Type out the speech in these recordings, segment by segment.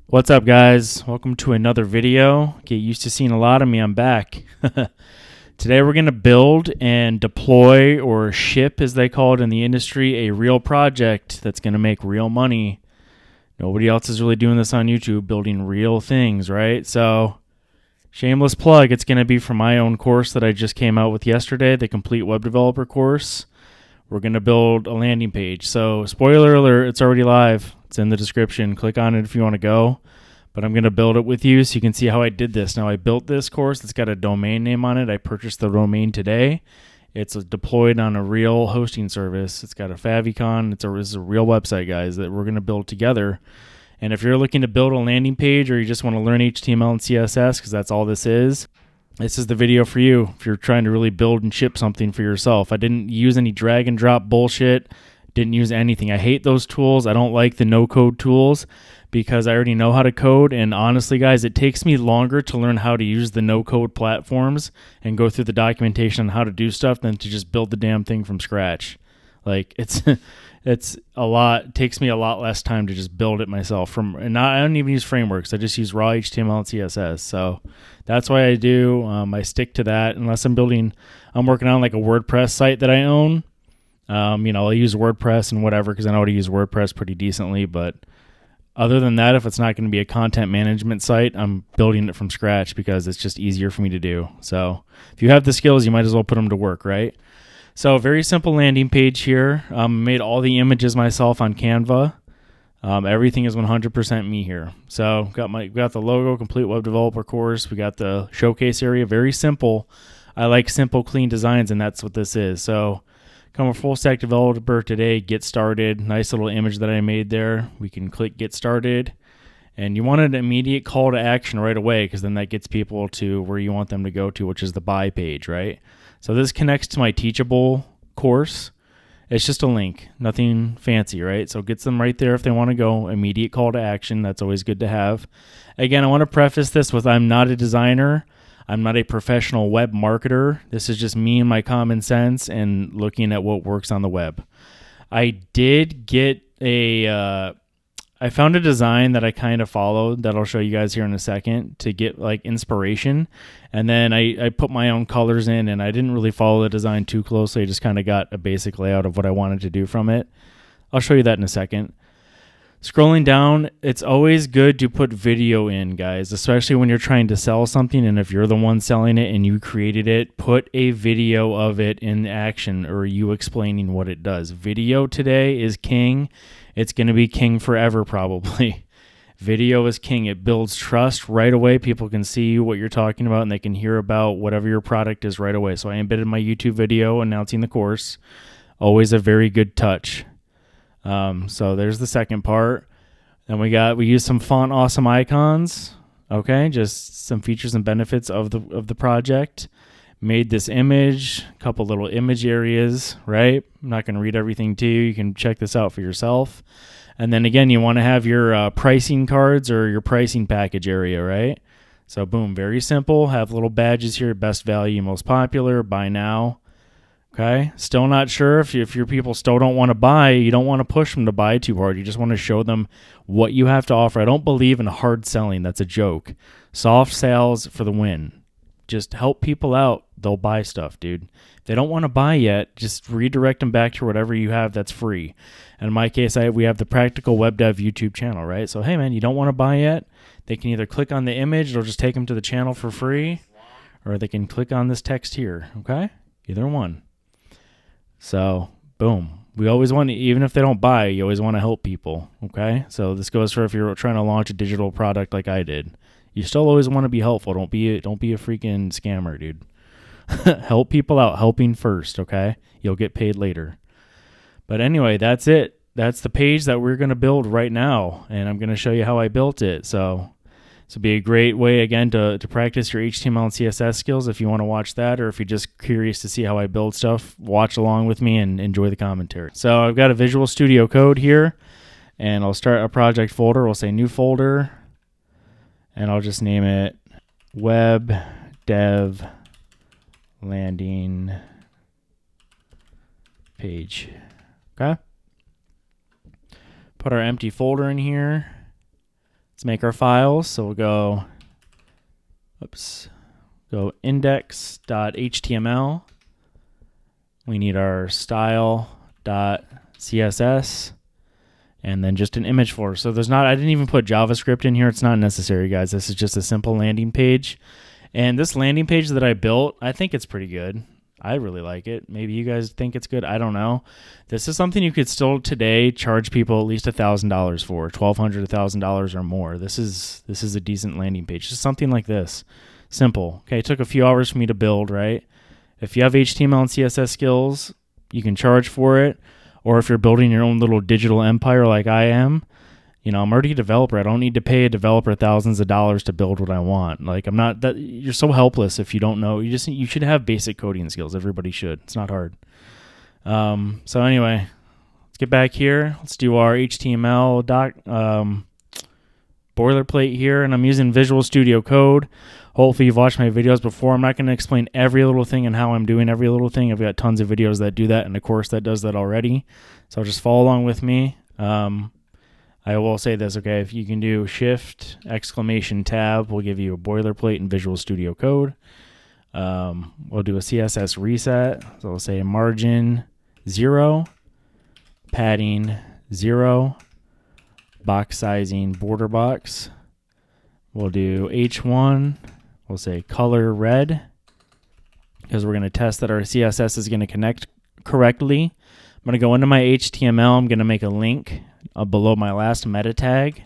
What's up, guys? Welcome to another video. Get used to seeing a lot of me. I'm back. Today we're going to build and deploy, or ship as they call it in the industry, a real project that's going to make real money. Nobody else is really doing this on YouTube, building real things, right? So, shameless plug, it's going to be from my own course that I just came out with yesterday, the Complete Web Developer course. We're going to build a landing page. So, spoiler alert, it's already live. It's in the description. Click on it if you want to go. But I'm going to build it with you so you can see how I did this. Now, I built this course. It's got a domain name on it. I purchased the domain today. It's deployed on a real hosting service. It's got a Favicon. It's a real website, guys, that we're going to build together. And if you're looking to build a landing page, or you just want to learn HTML and CSS, because that's all this is the video for you if you're trying to really build and ship something for yourself. I didn't use any drag and drop bullshit. Didn't use anything. I hate those tools. I don't like the no-code tools because I already know how to code. And honestly, guys, it takes me longer to learn how to use the no-code platforms and go through the documentation on how to do stuff than to just build the damn thing from scratch. Like, it's a lot. It takes me a lot less time to just build it myself. I don't even use frameworks. I just use raw HTML and CSS. So that's why I do. I stick to that unless I'm working on like a WordPress site that I own. I'll use WordPress and whatever because I know how to use WordPress pretty decently. But other than that, if it's not going to be a content management site, I'm building it from scratch because it's just easier for me to do. So if you have the skills, you might as well put them to work, right? So very simple landing page here. Made all the images myself on Canva. Everything is 100% me here. So got the logo, Complete Web Developer course. We got the showcase area, very simple. I like simple, clean designs, and that's what this is. So become a full stack developer today. Get started. Nice little image that I made there. We can click get started. And you want an immediate call to action right away because then that gets people to where you want them to go to, which is the buy page, right? So this connects to my Teachable course. It's just a link, nothing fancy, right? So it gets them right there if they want to go. Immediate call to action. That's always good to have. Again, I want to preface this with I'm not a designer. I'm not a professional web marketer. This is just me and my common sense and looking at what works on the web. I did get I found a design that I kind of followed that I'll show you guys here in a second to get like inspiration. And then I put my own colors in, and I didn't really follow the design too closely. I just kind of got a basic layout of what I wanted to do from it. I'll show you that in a second. Scrolling down, it's always good to put video in, guys, especially when you're trying to sell something. And if you're the one selling it and you created it, put a video of it in action or you explaining what it does. Video today is king. It's going to be king forever, probably. Video is king. It builds trust right away. People can see what you're talking about and they can hear about whatever your product is right away. So I embedded my YouTube video announcing the course. Always a very good touch. So there's the second part. Then we use some font awesome icons. Okay, just some features and benefits of the project. Made this image, a couple little image areas, right? I'm not going to read everything to you. You can check this out for yourself. And then again, you want to have your pricing cards or your pricing package area, right? So boom, very simple. Have little badges here, best value, most popular, buy now. Okay, still not sure if your people still don't want to buy. You don't want to push them to buy too hard. You just want to show them what you have to offer. I don't believe in hard selling. That's a joke. Soft sales for the win. Just help people out. They'll buy stuff, dude. If they don't want to buy yet, just redirect them back to whatever you have that's free. And in my case, we have the Practical Web Dev YouTube channel, right? So, hey, man, you don't want to buy yet? They can either click on the image, it'll just take them to the channel for free, or they can click on this text here, okay? Either one. So, boom. We always want to, even if they don't buy, you always want to help people, okay? So this goes for if you're trying to launch a digital product like I did. You still always want to be helpful. Don't be a freaking scammer, dude. Help people out. Helping first, okay? You'll get paid later. But anyway, that's it. That's the page that we're going to build right now, and I'm going to show you how I built it. So this would be a great way, again, to practice your HTML and CSS skills if you want to watch that, or if you're just curious to see how I build stuff, watch along with me and enjoy the commentary. So I've got a Visual Studio Code here, and I'll start a project folder. We'll say new folder, and I'll just name it Web Dev Landing Page. Okay? Put our empty folder in here. Let's make our files. So we'll go, go index.html. We need our style.css. And then just an image folder. So I didn't even put JavaScript in here. It's not necessary, guys. This is just a simple landing page. And this landing page that I built, I think it's pretty good. I really like it. Maybe you guys think it's good. I don't know. This is something you could still today charge people at least $1,000 for, $1,200, $1,000 or more. This is a decent landing page. Just something like this. Simple. Okay, it took a few hours for me to build, right? If you have HTML and CSS skills, you can charge for it. Or if you're building your own little digital empire like I am, I'm already a developer. I don't need to pay a developer thousands of dollars to build what I want. Like you're so helpless if you don't know. You should have basic coding skills. Everybody should. It's not hard. So anyway, let's get back here. Let's do our HTML boilerplate here, and I'm using Visual Studio Code. Hopefully you've watched my videos before. I'm not going to explain every little thing and how I'm doing every little thing. I've got tons of videos that do that and a course that does that already. So just follow along with me. I will say this, okay? If you can do Shift, tab, will give you a boilerplate in Visual Studio Code. We'll do a CSS reset. So we'll say margin 0, padding 0, box sizing border box. We'll do H1. We'll say color red because we're going to test that our CSS is going to connect correctly. I'm going to go into my HTML. I'm going to make a link below my last meta tag,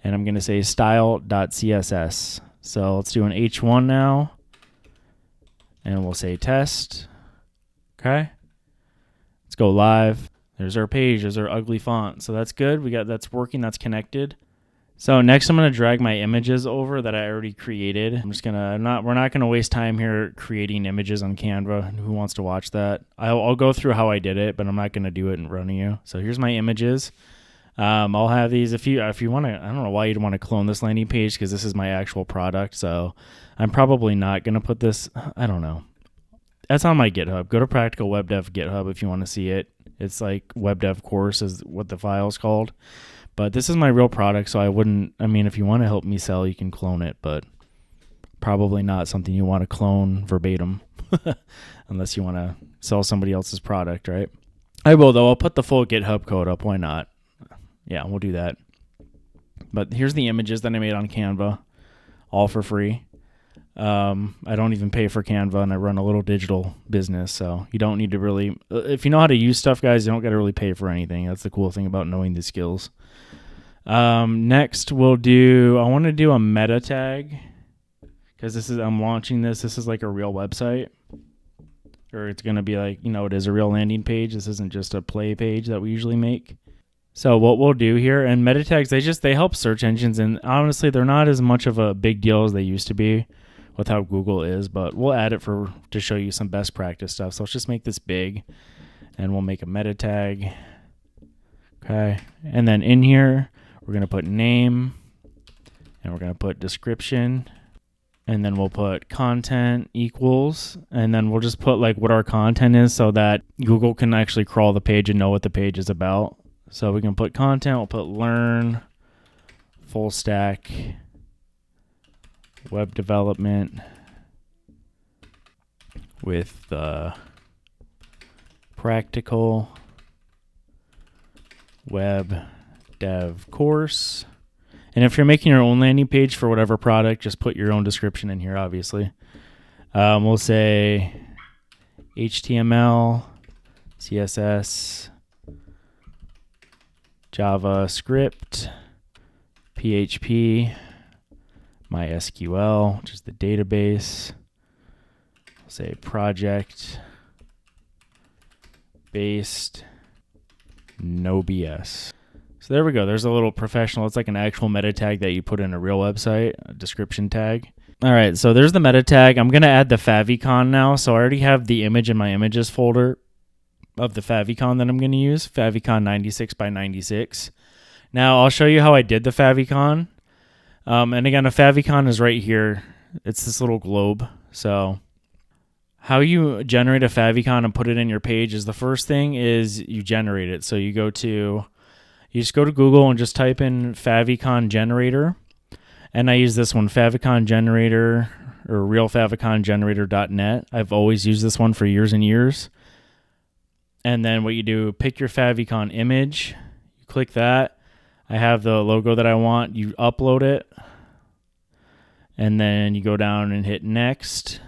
and I'm going to say style.css. So let's do an H1 now, and we'll say test. Okay. Let's go live. There's our page. There's our ugly font. So that's good. That's working. That's connected. So next I'm going to drag my images over that I already created. We're not going to waste time here creating images on Canva. Who wants to watch that? I'll go through how I did it, but I'm not going to do it in front of you. So here's my images. I'll have these if you want to. I don't know why you'd want to clone this landing page because this is my actual product. So I'm probably not going to put this. I don't know. That's on my GitHub. Go to Practical Web Dev GitHub if you want to see it. It's like Web Dev course is what the file's called. But this is my real product, so if you want to help me sell, you can clone it, but probably not something you want to clone verbatim unless you want to sell somebody else's product, right? I will, though. I'll put the full GitHub code up. Why not? Yeah, we'll do that. But here's the images that I made on Canva, all for free. I don't even pay for Canva, and I run a little digital business, so you don't need to really... If you know how to use stuff, guys, you don't got to really pay for anything. That's the cool thing about knowing these skills. Next, I want to do a meta tag, because I'm launching this. This is like a real website, or it's going to be like, it is a real landing page. This isn't just a play page that we usually make. So what we'll do here, and meta tags, they help search engines, and honestly, they're not as much of a big deal as they used to be with how Google is, but we'll add it to show you some best practice stuff. So let's just make this big, and we'll make a meta tag. Okay, and then in here, we're going to put name, and we're going to put description, and then we'll put content equals, and then we'll just put like what our content is so that Google can actually crawl the page and know what the page is about. So we can put content, we'll put learn, full stack, web development with the practical web dev course. And if you're making your own landing page for whatever product, just put your own description in here, obviously. We'll say HTML, CSS, JavaScript, PHP, MySQL, which is the database. We'll say project based, no BS. So there we go. There's a little professional. It's like an actual meta tag that you put in a real website, a description tag. All right, so there's the meta tag. I'm going to add the Favicon now. So I already have the image in my images folder of the Favicon that I'm going to use, Favicon 96 by 96. Now I'll show you how I did the Favicon. And again, a Favicon is right here. It's this little globe. So how you generate a Favicon and put it in your page is the first thing is you generate it. So you just go to Google and just type in Favicon generator. And I use this one, Favicon Generator, or realfavicongenerator.net. I've always used this one for years and years. And then what you do, pick your Favicon image, you click that. I have the logo that I want, you upload it, and then you go down and hit next.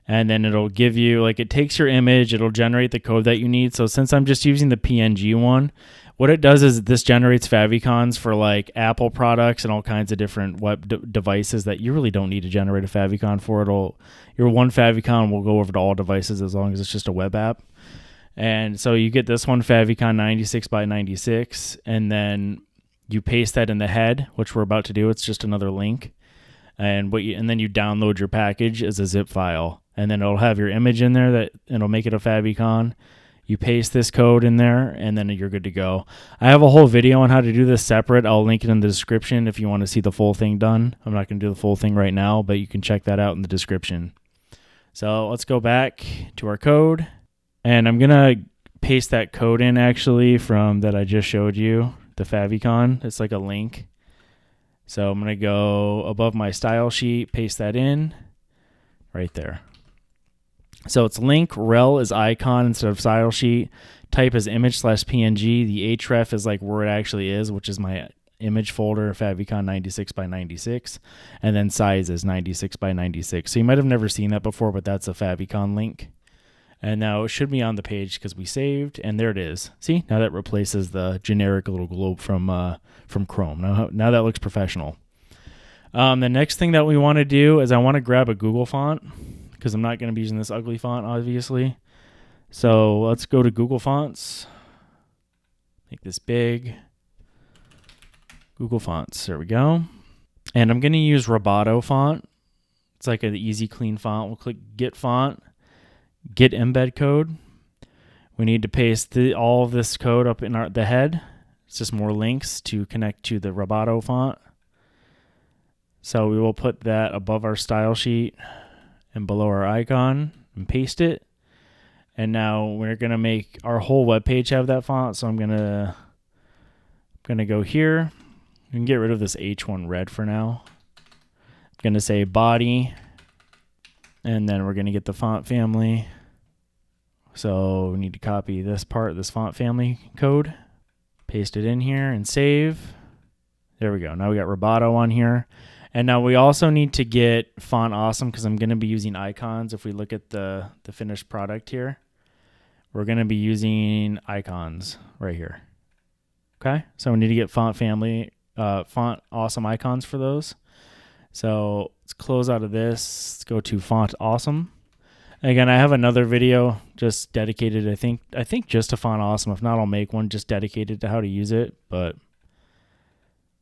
And then it'll give you, like, it takes your image, it'll generate the code that you need. So since I'm just using the PNG one, what it does is this generates favicons for like Apple products and all kinds of different web devices that you really don't need to generate a favicon for. Your one favicon will go over to all devices as long as it's just a web app. And so you get this one, favicon 96 by 96, and then you paste that in the head, which we're about to do. It's just another link. And then you download your package as a zip file, and then it'll have your image in there that it'll make it a favicon. You paste this code in there, and then you're good to go. I have a whole video on how to do this separate. I'll link it in the description if you want to see the full thing done. I'm not going to do the full thing right now, but you can check that out in the description. So let's go back to our code, and I'm going to paste that code in actually from that I just showed you, the favicon. It's like a link. So I'm going to go above my style sheet, paste that in right there. So it's link, rel is icon instead of style sheet, type is image/png, the href is like where it actually is, which is my image folder, favicon 96 by 96, and then size is 96 by 96. So you might have never seen that before, but that's a favicon link. And now it should be on the page because we saved, and there it is. See, now that replaces the generic little globe from Chrome. Now that looks professional. The next thing that we want to do is I want to grab a Google font, because I'm not going to be using this ugly font, obviously. So let's go to Google Fonts. Make this big. Google Fonts. There we go. And I'm going to use Roboto font. It's like an easy, clean font. We'll click Get Font. Get Embed Code. We need to paste all of this code up in the head. It's just more links to connect to the Roboto font. So we will put that above our style sheet and below our icon and paste it. And now we're going to make our whole web page have that font. So I'm going to go here. We can get rid of this H1 red for now. I'm going to say body, and then we're going to get the font family. So we need to copy this part, this font family code, paste it in here and save. There we go. Now we got Roboto on here. And now we also need to get Font Awesome because I'm going to be using icons. If we look at the finished product here, we're going to be using icons right here. Okay, so we need to get Font Awesome icons for those. So let's close out of this. Let's go to Font Awesome. Again, I have another video just dedicated, I think just to Font Awesome. If not, I'll make one just dedicated to how to use it, but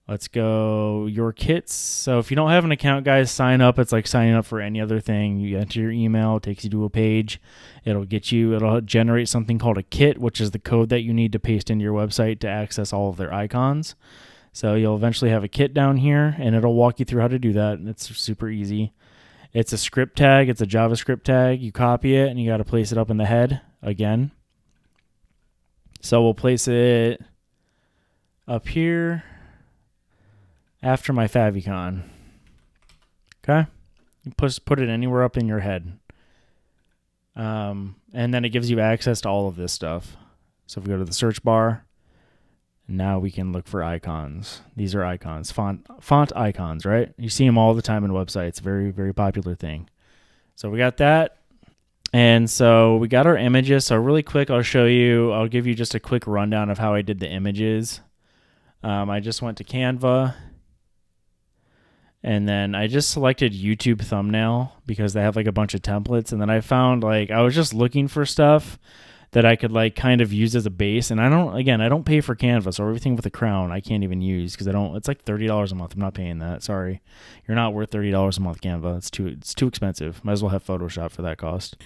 let's go your kits. So if you don't have an account, guys, sign up. It's like signing up for any other thing. You enter your email, it takes you to a page. It'll generate something called a kit, which is the code that you need to paste into your website to access all of their icons. So you'll eventually have a kit down here, and it'll walk you through how to do that. And it's super easy. It's a script tag. It's a JavaScript tag. You copy it, and you got to place it up in the head again. So we'll place it up here after my favicon. Okay? You put it anywhere up in your head. And then it gives you access to all of this stuff. So if we go to the search bar, now we can look for icons. These are icons, font icons, right? You see them all the time in websites. Very, very popular thing. So we got that. And so we got our images. So really quick, I'll give you just a quick rundown of how I did the images. I just went to Canva, and then I just selected YouTube thumbnail because they have like a bunch of templates. And then I found I was just looking for stuff that I could kind of use as a base. And I don't pay for Canva, so everything with a crown I can't even use because it's like $30 a month. I'm not paying that. Sorry. You're not worth $30 a month, Canva. It's too expensive. Might as well have Photoshop for that cost.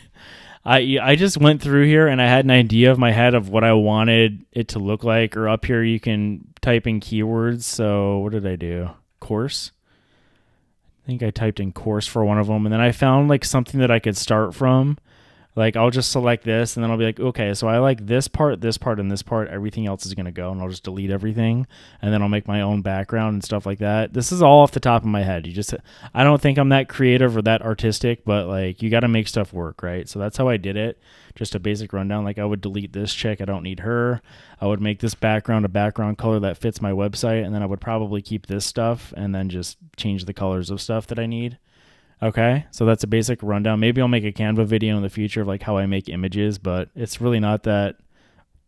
I just went through here and I had an idea of my head of what I wanted it to look like, or up here you can type in keywords. So what did I do? Course. I think I typed in course for one of them, and then I found something that I could start from. Like I'll just select this and then I'll be like, okay, so I like this part, and this part. Everything else is going to go, and I'll just delete everything. And then I'll make my own background and stuff like that. This is all off the top of my head. I don't think I'm that creative or that artistic, but like you got to make stuff work, right? So that's how I did it. Just a basic rundown. Like I would delete this chick. I don't need her. I would make this background a background color that fits my website. And then I would probably keep this stuff and then just change the colors of stuff that I need. Okay, so that's a basic rundown. Maybe I'll make a Canva video in the future of like how I make images, but it's really not that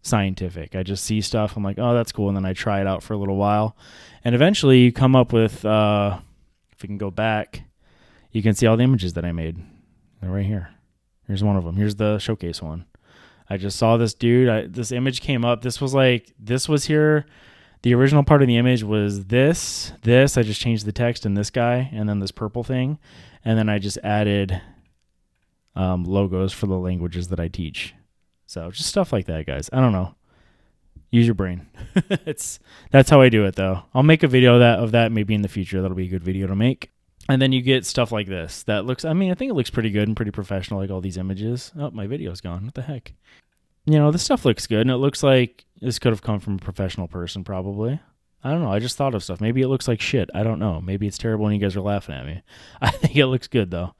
scientific. I just see stuff. I'm like, oh, that's cool. And then I try it out for a little while. And eventually you come up with, if we can go back, you can see all the images that I made. They're right here. Here's one of them. Here's the showcase one. I just saw this dude. This image came up. This was here. The original part of the image was this. I just changed the text and this guy and then this purple thing. And then I just added logos for the languages that I teach. So just stuff like that, guys. I don't know. Use your brain. That's how I do it, though. I'll make a video of that maybe in the future. That'll be a good video to make. And then you get stuff like this. I think it looks pretty good and pretty professional, like all these images. Oh, my video's gone. What the heck? This stuff looks good, and it looks like this could have come from a professional person, probably. I don't know. I just thought of stuff. Maybe it looks like shit. I don't know. Maybe it's terrible and you guys are laughing at me. I think it looks good, though.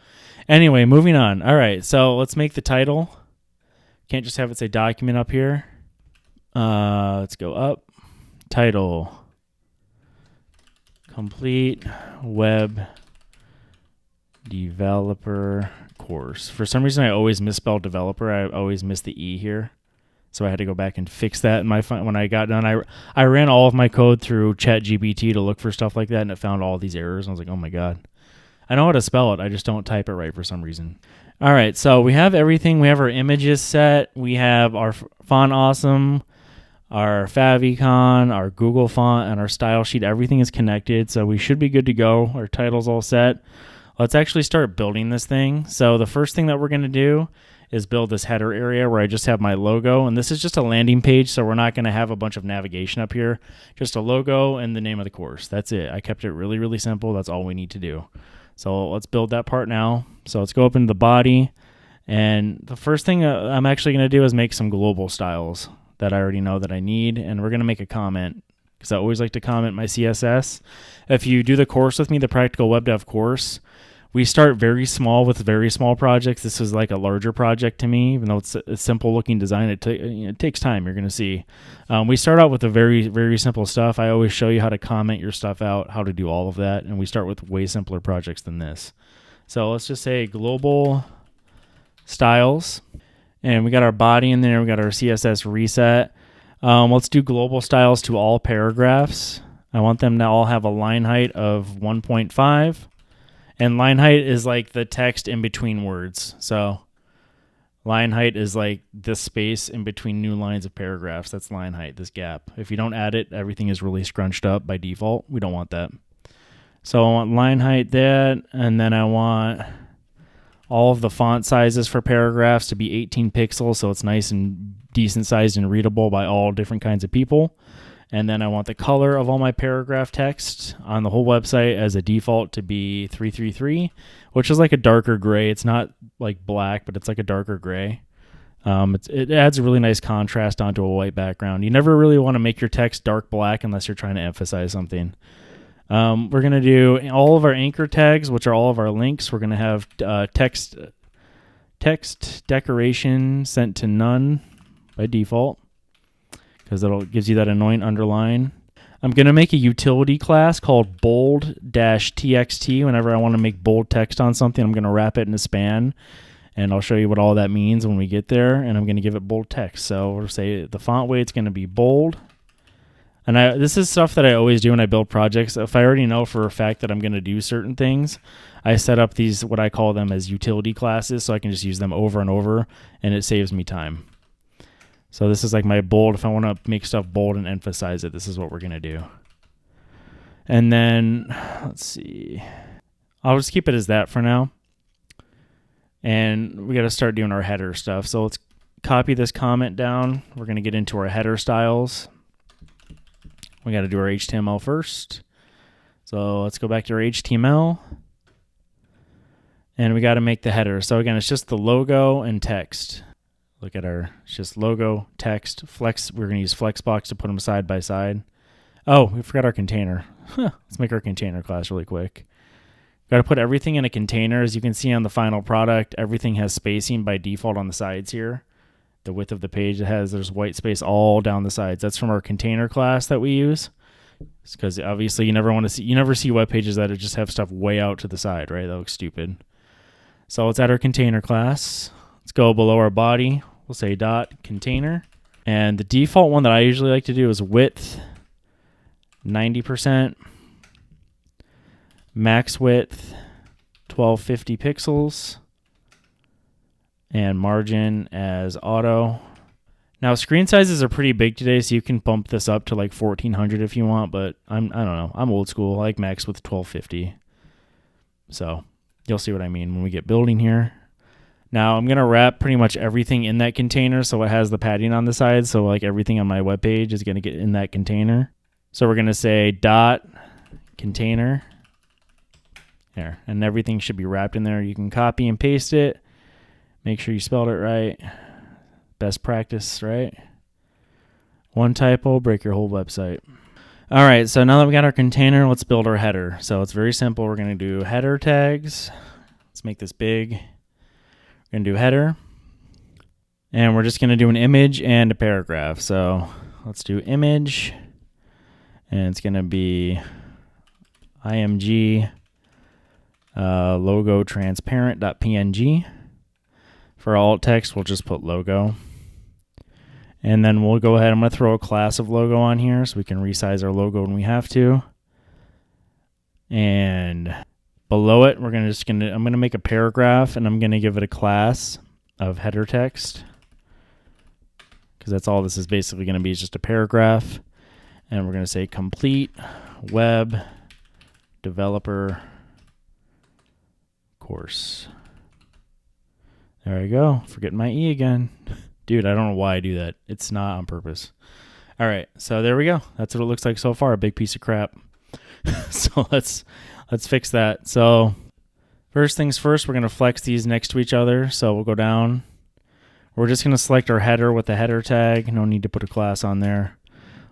Anyway, moving on. All right, so let's make the title. Can't just have it say document up here. Let's go up. Title. Complete web developer course. For some reason, I always misspell developer. I always miss the E here. So I had to go back and fix that when I got done. I ran all of my code through ChatGPT to look for stuff like that, and it found all these errors. And I was like, oh my God. I know how to spell it. I just don't type it right for some reason. All right, so we have everything. We have our images set. We have our font awesome, our Favicon, our Google font, and our style sheet. Everything is connected, so we should be good to go. Our title's all set. Let's actually start building this thing. So the first thing that we're going to do is build this header area where I just have my logo. And this is just a landing page, so we're not going to have a bunch of navigation up here. Just a logo and the name of the course. That's it. I kept it really, really simple. That's all we need to do. So let's build that part now. So let's go up into the body. And the first thing I'm actually going to do is make some global styles that I already know that I need. And we're going to make a comment because I always like to comment my CSS. If you do the course with me, the Practical Web Dev course, we start very small with very small projects. This is like a larger project to me, even though it's a simple looking design. It takes time, you're going to see. We start out with the very, very simple stuff. I always show you how to comment your stuff out, how to do all of that. And we start with way simpler projects than this. So let's just say global styles. And we got our body in there. We got our CSS reset. Let's do global styles to all paragraphs. I want them to all have a line height of 1.5. And line height is like the text in between words. So line height is like this space in between new lines of paragraphs. That's line height, this gap. If you don't add it, everything is really scrunched up by default. We don't want that. So I want line height that, and then I want all of the font sizes for paragraphs to be 18 pixels, so it's nice and decent sized and readable by all different kinds of people. And then I want the color of all my paragraph text on the whole website as a default to be 333, which is like a darker gray. It's not like black, but it's like a darker gray. It adds a really nice contrast onto a white background. You never really want to make your text dark black unless you're trying to emphasize something. We're going to do all of our anchor tags, which are all of our links. We're going to have text decoration sent to none by default, because it gives you that annoying underline. I'm going to make a utility class called bold-txt. Whenever I want to make bold text on something, I'm going to wrap it in a span, and I'll show you what all that means when we get there, and I'm going to give it bold text. So we'll say the font weight's going to be bold. And this is stuff that I always do when I build projects. If I already know for a fact that I'm going to do certain things, I set up these, what I call them as utility classes, so I can just use them over and over, and it saves me time. So this is like my bold. If I want to make stuff bold and emphasize it, this is what we're going to do. And then, let's see. I'll just keep it as that for now. And we got to start doing our header stuff. So let's copy this comment down. We're going to get into our header styles. We got to do our HTML first. So let's go back to our HTML. And we got to make the header. So again, it's just the logo and text. Look at it's just logo, text, flex. We're going to use Flexbox to put them side by side. Oh, we forgot our container. Let's make our container class really quick. Got to put everything in a container. As you can see on the final product, everything has spacing by default on the sides here. The width of the page there's white space all down the sides. That's from our container class that we use. It's because obviously you never see web pages that just have stuff way out to the side, right? That looks stupid. So let's add our container class. Let's go below our body. We'll say dot container. And the default one that I usually like to do is width 90%. Max width 1250 pixels. And margin as auto. Now screen sizes are pretty big today, so you can bump this up to like 1400 if you want, but I don't know. I'm old school. I like max width 1250. So you'll see what I mean when we get building here. Now I'm going to wrap pretty much everything in that container so it has the padding on the side. So like everything on my web page is going to get in that container. So we're going to say dot container there, and everything should be wrapped in there. You can copy and paste it. Make sure you spelled it right. Best practice, right? One typo, break your whole website. All right, so now that we got our container, let's build our header. So it's very simple. We're going to do header tags. Let's make this big. We're going to do header. And we're just going to do an image and a paragraph. So let's do image. And it's going to be img logo transparent.png. For alt text, we'll just put logo. And then we'll go ahead. I'm going to throw a class of logo on here so we can resize our logo when we have to. And below it, I'm going to make a paragraph, and I'm going to give it a class of header text, because that's all this is basically going to be, is just a paragraph. And we're going to say complete web developer course. There we go. Forgetting my E again. Dude, I don't know why I do that. It's not on purpose. All right, so there we go. That's what it looks like so far, a big piece of crap. So let's fix that. So first things first, we're going to flex these next to each other. So we'll go down. We're just going to select our header with the header tag. No need to put a class on there.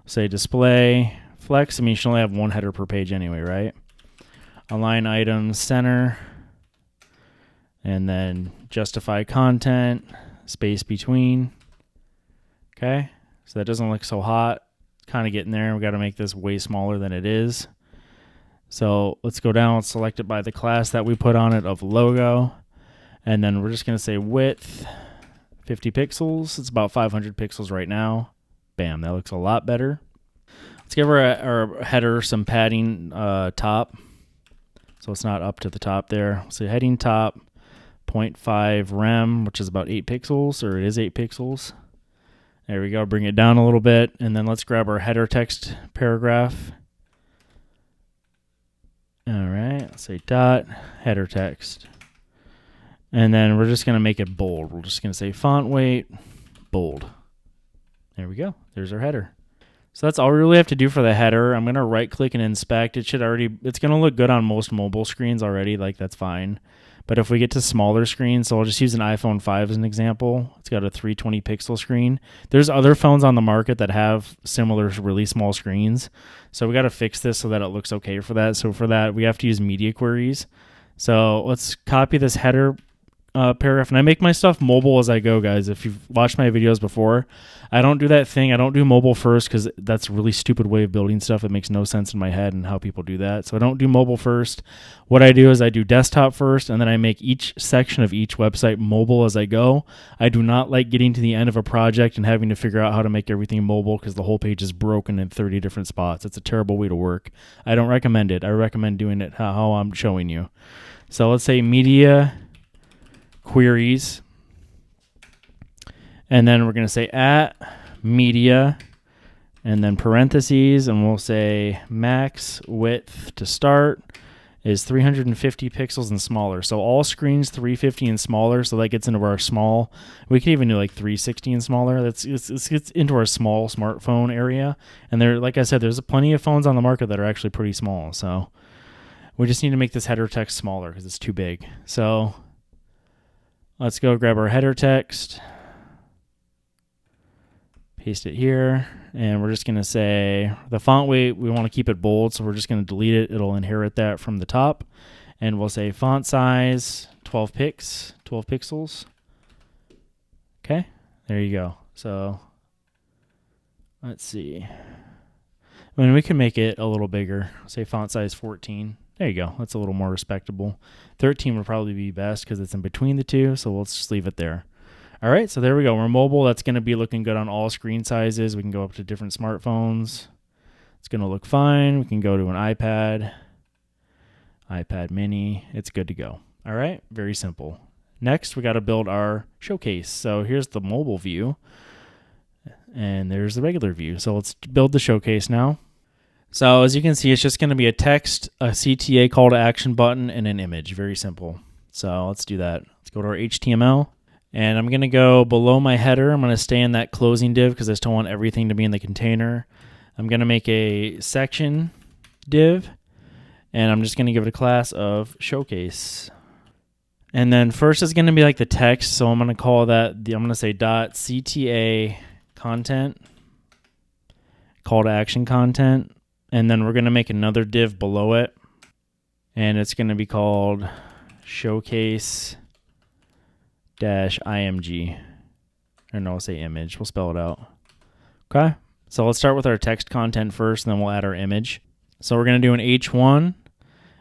Say display, flex. I mean, you should only have one header per page anyway, right? Align items, center. And then justify content, space between. Okay, so that doesn't look so hot. Kind of getting there. We got to make this way smaller than it is. So let's go down, let's select it by the class that we put on it of logo. And then we're just going to say width 50 pixels. It's about 500 pixels right now. Bam, that looks a lot better. Let's give our header some padding top. So it's not up to the top there. So heading top. 0.5 rem, which is about 8 pixels, or it is 8 pixels. There we go. Bring it down a little bit, and then let's grab our header text paragraph. All right, let's say dot header text. And then we're just going to make it bold. We're just going to say font weight, bold. There we go. There's our header. So that's all we really have to do for the header. I'm going to right click and inspect. It's going to look good on most mobile screens already. Like, that's fine. But if we get to smaller screens, so I'll just use an iPhone 5 as an example. It's got a 320 pixel screen. There's other phones on the market that have similar really small screens. So we got to fix this so that it looks okay for that. So for that, we have to use media queries. So let's copy this header paragraph. And I make my stuff mobile as I go, guys. If you've watched my videos before, I don't do that thing. I don't do mobile first because that's a really stupid way of building stuff. It makes no sense in my head and how people do that. So I don't do mobile first. What I do is I do desktop first, and then I make each section of each website mobile as I go. I do not like getting to the end of a project and having to figure out how to make everything mobile because the whole page is broken in 30 different spots. It's a terrible way to work. I don't recommend it. I recommend doing it how I'm showing you. So let's say media queries, and then we're going to say at media, and then parentheses, and we'll say max width to start is 350 pixels and smaller. So all screens 350 and smaller, so that gets into our small. We can even do like 360 and smaller. It gets into our small smartphone area. And there, like I said, there's plenty of phones on the market that are actually pretty small. So We just need to make this header text smaller because it's too big. So let's go grab our header text, paste it here, and we're just going to say the font weight, we want to keep it bold, so we're just going to delete it. It'll inherit that from the top. And we'll say font size 12 pixels. Okay, there you go. So let's see. I mean, we can make it a little bigger. Say font size 14. There you go. That's a little more respectable. 13 would probably be best because it's in between the two, so we'll just leave it there. All right, so there we go. We're mobile. That's going to be looking good on all screen sizes. We can go up to different smartphones. It's going to look fine. We can go to an iPad mini. It's good to go. All right, very simple. Next, we got to build our showcase. So here's the mobile view, and there's the regular view. So let's build the showcase now. So as you can see, it's just going to be a text, a CTA call to action button, and an image. Very simple. So let's do that. Let's go to our HTML. And I'm going to go below my header. I'm going to stay in that closing div because I still want everything to be in the container. I'm going to make a section div, and I'm just going to give it a class of showcase. And then first is going to be like the text. So I'm going to call that, I'm going to say dot CTA content, call to action content. And then we're going to make another div below it, and it's going to be called showcase-img. Or no, I'll say image. We'll spell it out. Okay, so let's start with our text content first, and then we'll add our image. So we're going to do an H1,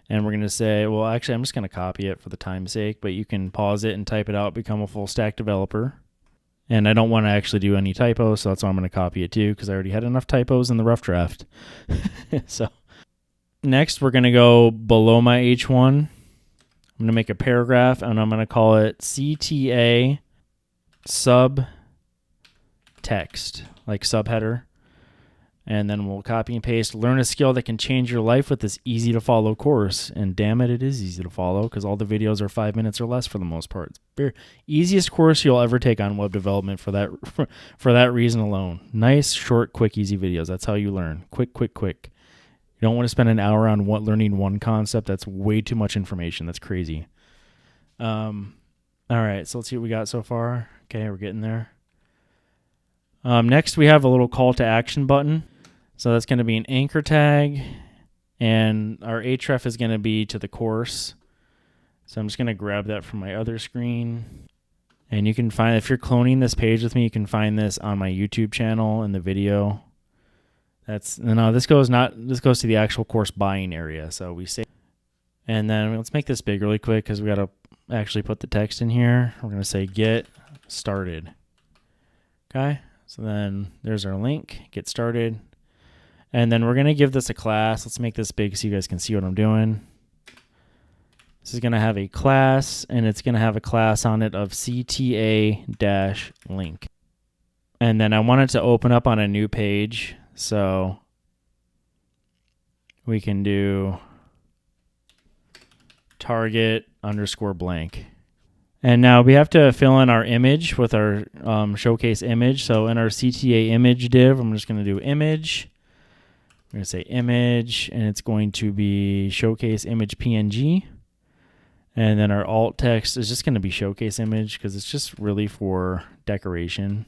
and we're going to say, well, actually, I'm just going to copy it for the time's sake, but you can pause it and type it out, become a full stack developer. And I don't want to actually do any typos, so that's why I'm going to copy it too, because I already had enough typos in the rough draft. So next, we're going to go below my H1. I'm going to make a paragraph, and I'm going to call it CTA sub text, like subheader. And then we'll copy and paste, learn a skill that can change your life with this easy to follow course. And damn it, it is easy to follow because all the videos are 5 minutes or less for the most part. It's the easiest course you'll ever take on web development for that reason alone. Nice, short, quick, easy videos. That's how you learn. Quick. You don't want to spend an hour on learning one concept. That's way too much information. That's crazy. All right, so let's see what we got so far. Okay, we're getting there. Next, we have a little call to action button. So that's going to be an anchor tag, and our href is going to be to the course. So I'm just going to grab that from my other screen. And you can find, if you're cloning this page with me, you can find this on my YouTube channel in the video. This goes to the actual course buying area. So we say, and then let's make this big really quick because we got to actually put the text in here. We're going to say get started. Okay. So then there's our link, get started. And then we're going to give this a class. Let's make this big so you guys can see what I'm doing. This is going to have a class, and it's going to have a class on it of CTA-link. And then I want it to open up on a new page. So we can do target _blank. And now we have to fill in our image with our showcase image. So in our CTA image div, I'm just going to do image. We're going to say image, and it's going to be showcase image PNG. And then our alt text is just going to be showcase image because it's just really for decoration.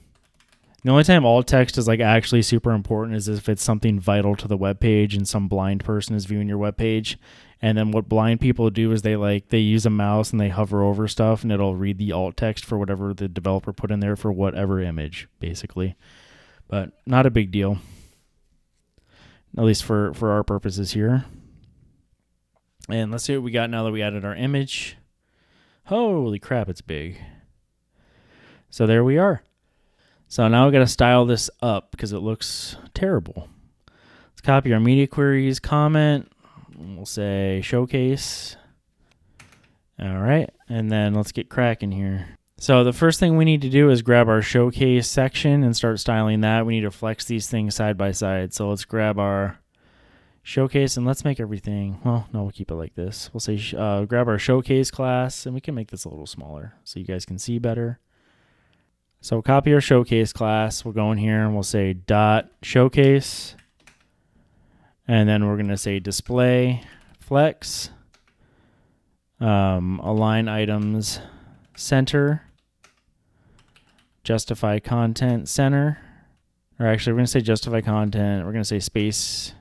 The only time alt text is like actually super important is if it's something vital to the web page and some blind person is viewing your web page. And then what blind people do is they use a mouse and they hover over stuff and it'll read the alt text for whatever the developer put in there for whatever image, basically. But not a big deal, at least for our purposes here. And let's see what we got now that we added our image. Holy crap, it's big. So there we are. So now we got to style this up because it looks terrible. Let's copy our media queries comment. We'll say showcase. All right, and then let's get cracking here. So the first thing we need to do is grab our showcase section and start styling that. We need to flex these things side by side. So let's grab our showcase and let's make everything, well, no, we'll keep it like this. We'll say grab our showcase class, and we can make this a little smaller so you guys can see better. So copy our showcase class. We'll go in here and we'll say dot showcase. And then we're going to say display flex. Align items center, justify content center, or actually we're going to say justify content. We're going to say space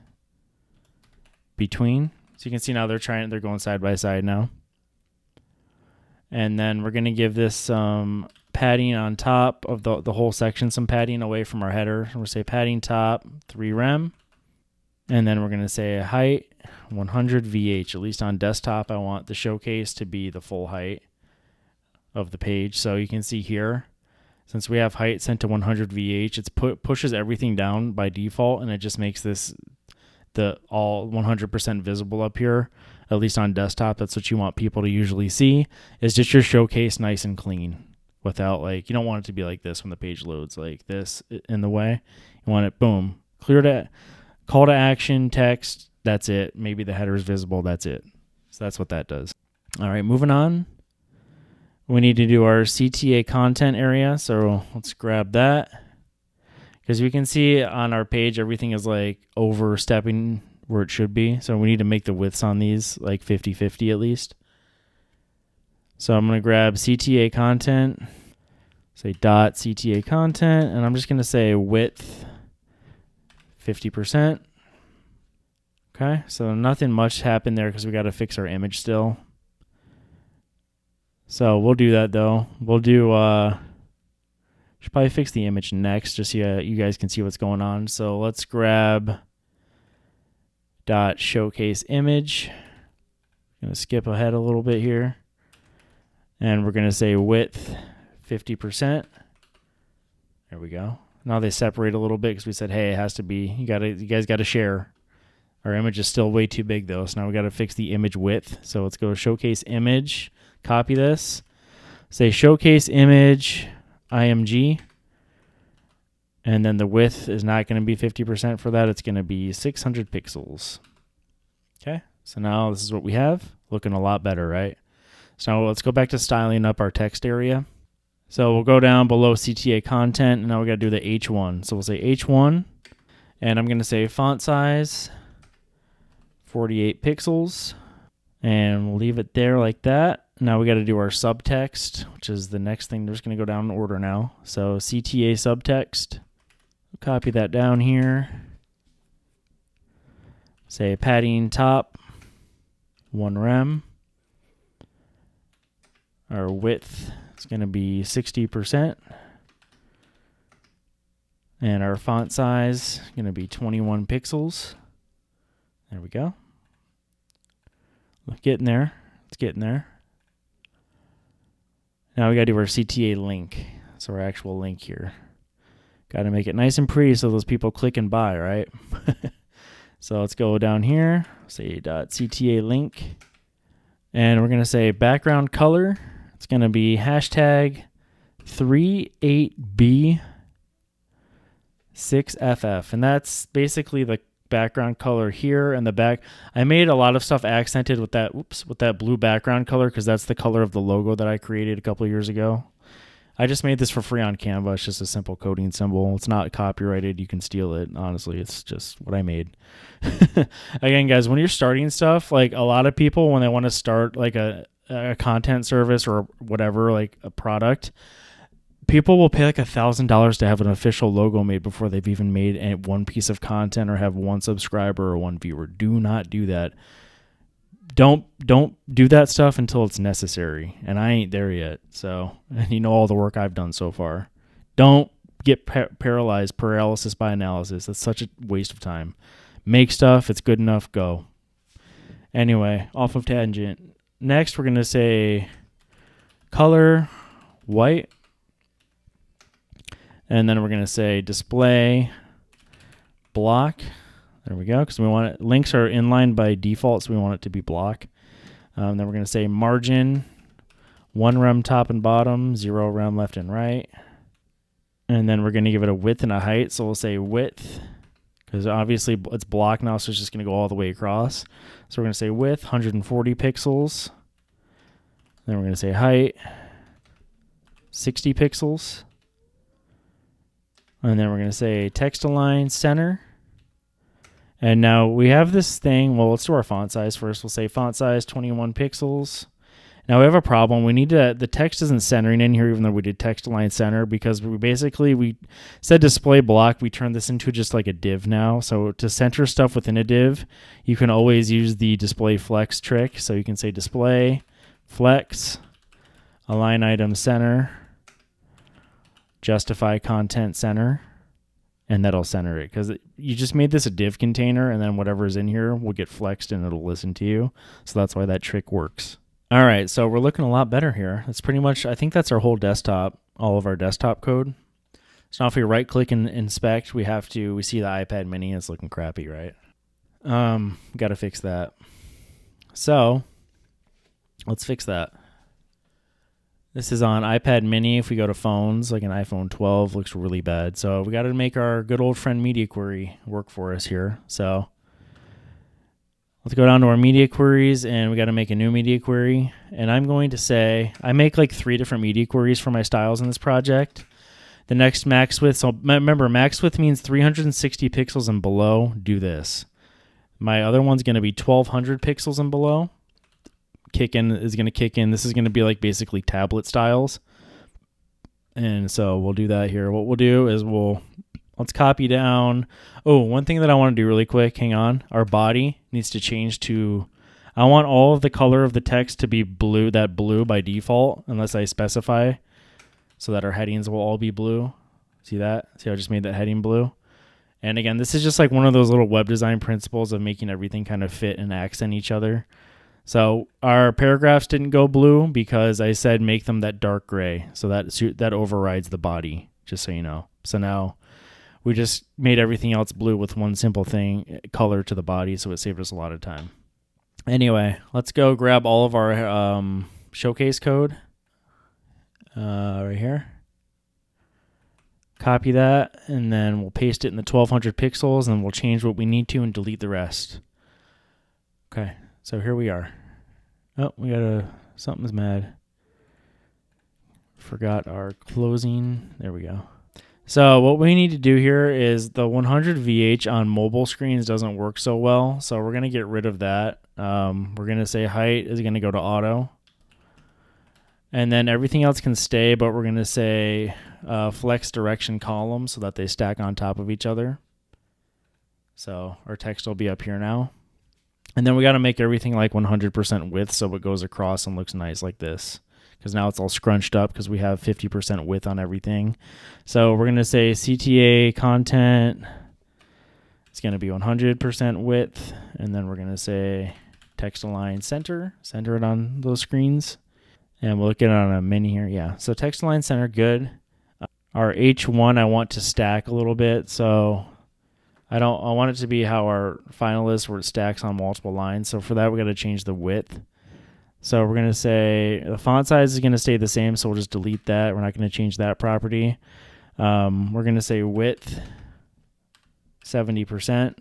between. So you can see now they're going side by side now. And then we're going to give this some padding on top of the whole section, some padding away from our header. We'll say padding top 3 rem. And then we're going to say height 100 VH. At least on desktop, I want the showcase to be the full height of the page. So you can see here, since we have height set to 100 VH, it pushes everything down by default, and it just makes this all 100% visible up here. At least on desktop, that's what you want people to usually see, is just your showcase nice and clean without, like, you don't want it to be like this when the page loads, like this in the way. You want it, boom, clear to call to action, text, that's it. Maybe the header is visible, that's it. So that's what that does. All right, moving on. We need to do our CTA content area, so let's grab that. Because we can see on our page, everything is like overstepping where it should be. So we need to make the widths on these like 50-50 at least. So I'm going to grab CTA content, say dot CTA content, and I'm just going to say width 50%. Okay, so nothing much happened there because we got to fix our image still. So we'll do that though. We'll do, should probably fix the image next just so you guys can see what's going on. So let's grab dot showcase image. I'm gonna skip ahead a little bit here. And we're gonna say width 50%. There we go. Now they separate a little bit because we said, hey, it has to be, you guys gotta share. Our image is still way too big though, so now we gotta fix the image width. So let's go showcase image, copy this, say showcase image IMG, and then the width is not going to be 50% for that. It's going to be 600 pixels. Okay, so now this is what we have. Looking a lot better, right? So now let's go back to styling up our text area. So we'll go down below CTA content, and now we got to do the H1. So we'll say H1, and I'm going to say font size 48 pixels, and we'll leave it there like that. Now we got to do our subtext, which is the next thing. We're just going to go down in order now. So CTA subtext, copy that down here. Say padding top 1 rem. Our width is going to be 60%. And our font size is going to be 21 pixels. There we go. Getting there. It's getting there. Now we got to do our CTA link. So our actual link here. Got to make it nice and pretty so those people click and buy, right? So let's go down here, say .cta link. And we're going to say background color. It's going to be hashtag 38B6FF. And that's basically the background color here and the back. I made a lot of stuff accented with that blue background color because that's the color of the logo that I created a couple of years ago. I just made this for free on Canva. It's just a simple coding symbol. It's not copyrighted. You can steal it. Honestly, it's just what I made. Again, guys, when you're starting stuff, like a lot of people, when they want to start like a content service or whatever, like a product, people will pay like $1,000 to have an official logo made before they've even made one piece of content or have one subscriber or one viewer. Do not do that. Don't do that stuff until it's necessary. And I ain't there yet. So, and you know all the work I've done so far. Don't get paralysis by analysis. That's such a waste of time. Make stuff. It's good enough. Go. Anyway, off of tangent. Next, we're going to say color white. And then we're going to say display block. There we go, because we want it. Links are inline by default, so we want it to be block. Then we're going to say margin 1 rem top and bottom, 0 rem left and right. And then we're going to give it a width and a height. So we'll say width, because obviously it's block now, so it's just going to go all the way across. So we're going to say width 140 pixels. Then we're going to say height 60 pixels. And then we're going to say text align center. And now we have this thing. Well, let's do our font size first. We'll say font size 21 pixels. Now we have a problem. We need to, the text isn't centering in here, even though we did text align center, because we said display block. We turned this into just like a div now. So to center stuff within a div, you can always use the display flex trick. So you can say display flex, align item center, justify content center, and that'll center it, because you just made this a div container, and then whatever's in here will get flexed and it'll listen to you. So that's why that trick works. All right, so we're looking a lot better here. That's pretty much, I think that's our whole desktop, all of our desktop code. So now if we right click and inspect, we see the iPad mini. It's looking crappy, right? Got to fix that. So let's fix that. This is on iPad mini. If we go to phones, like an iPhone 12, looks really bad. So we got to make our good old friend media query work for us here. So let's go down to our media queries, and we got to make a new media query. And I'm going to say, I make like 3 different media queries for my styles in this project. The next max width, so remember, max width means 360 pixels and below, do this. My other one's going to be 1200 pixels and below. Is going to kick in. This is going to be like basically tablet styles. And so we'll do that here. What we'll do is let's copy down. Oh, one thing that I want to do really quick, hang on. Our body needs to change to, I want all of the color of the text to be blue, that blue by default, unless I specify, so that our headings will all be blue. See that? See how I just made that heading blue? And again, this is just like one of those little web design principles of making everything kind of fit and accent each other. So our paragraphs didn't go blue because I said make them that dark gray. So that overrides the body, just so you know. So now we just made everything else blue with one simple thing, color to the body, so it saved us a lot of time. Anyway, let's go grab all of our showcase code right here. Copy that, and then we'll paste it in the 1200 pixels, and we'll change what we need to and delete the rest. Okay, so here we are. Oh, something's mad. Forgot our closing. There we go. So what we need to do here is the 100 VH on mobile screens doesn't work so well, so we're going to get rid of that. We're going to say height is going to go to auto. And then everything else can stay, but we're going to say flex direction column so that they stack on top of each other. So our text will be up here now. And then we got to make everything like 100% width so it goes across and looks nice like this. Because now it's all scrunched up because we have 50% width on everything. So we're going to say CTA content. It's going to be 100% width. And then we're going to say text align center it on those screens. And we'll look at it on a mini here. Yeah, so text align center, good. Our H1 I want to stack a little bit. So I want it to be how our final is, where it stacks on multiple lines. So for that, we got to change the width. So we're going to say the font size is going to stay the same, so we'll just delete that. We're not going to change that property. We're going to say width 70%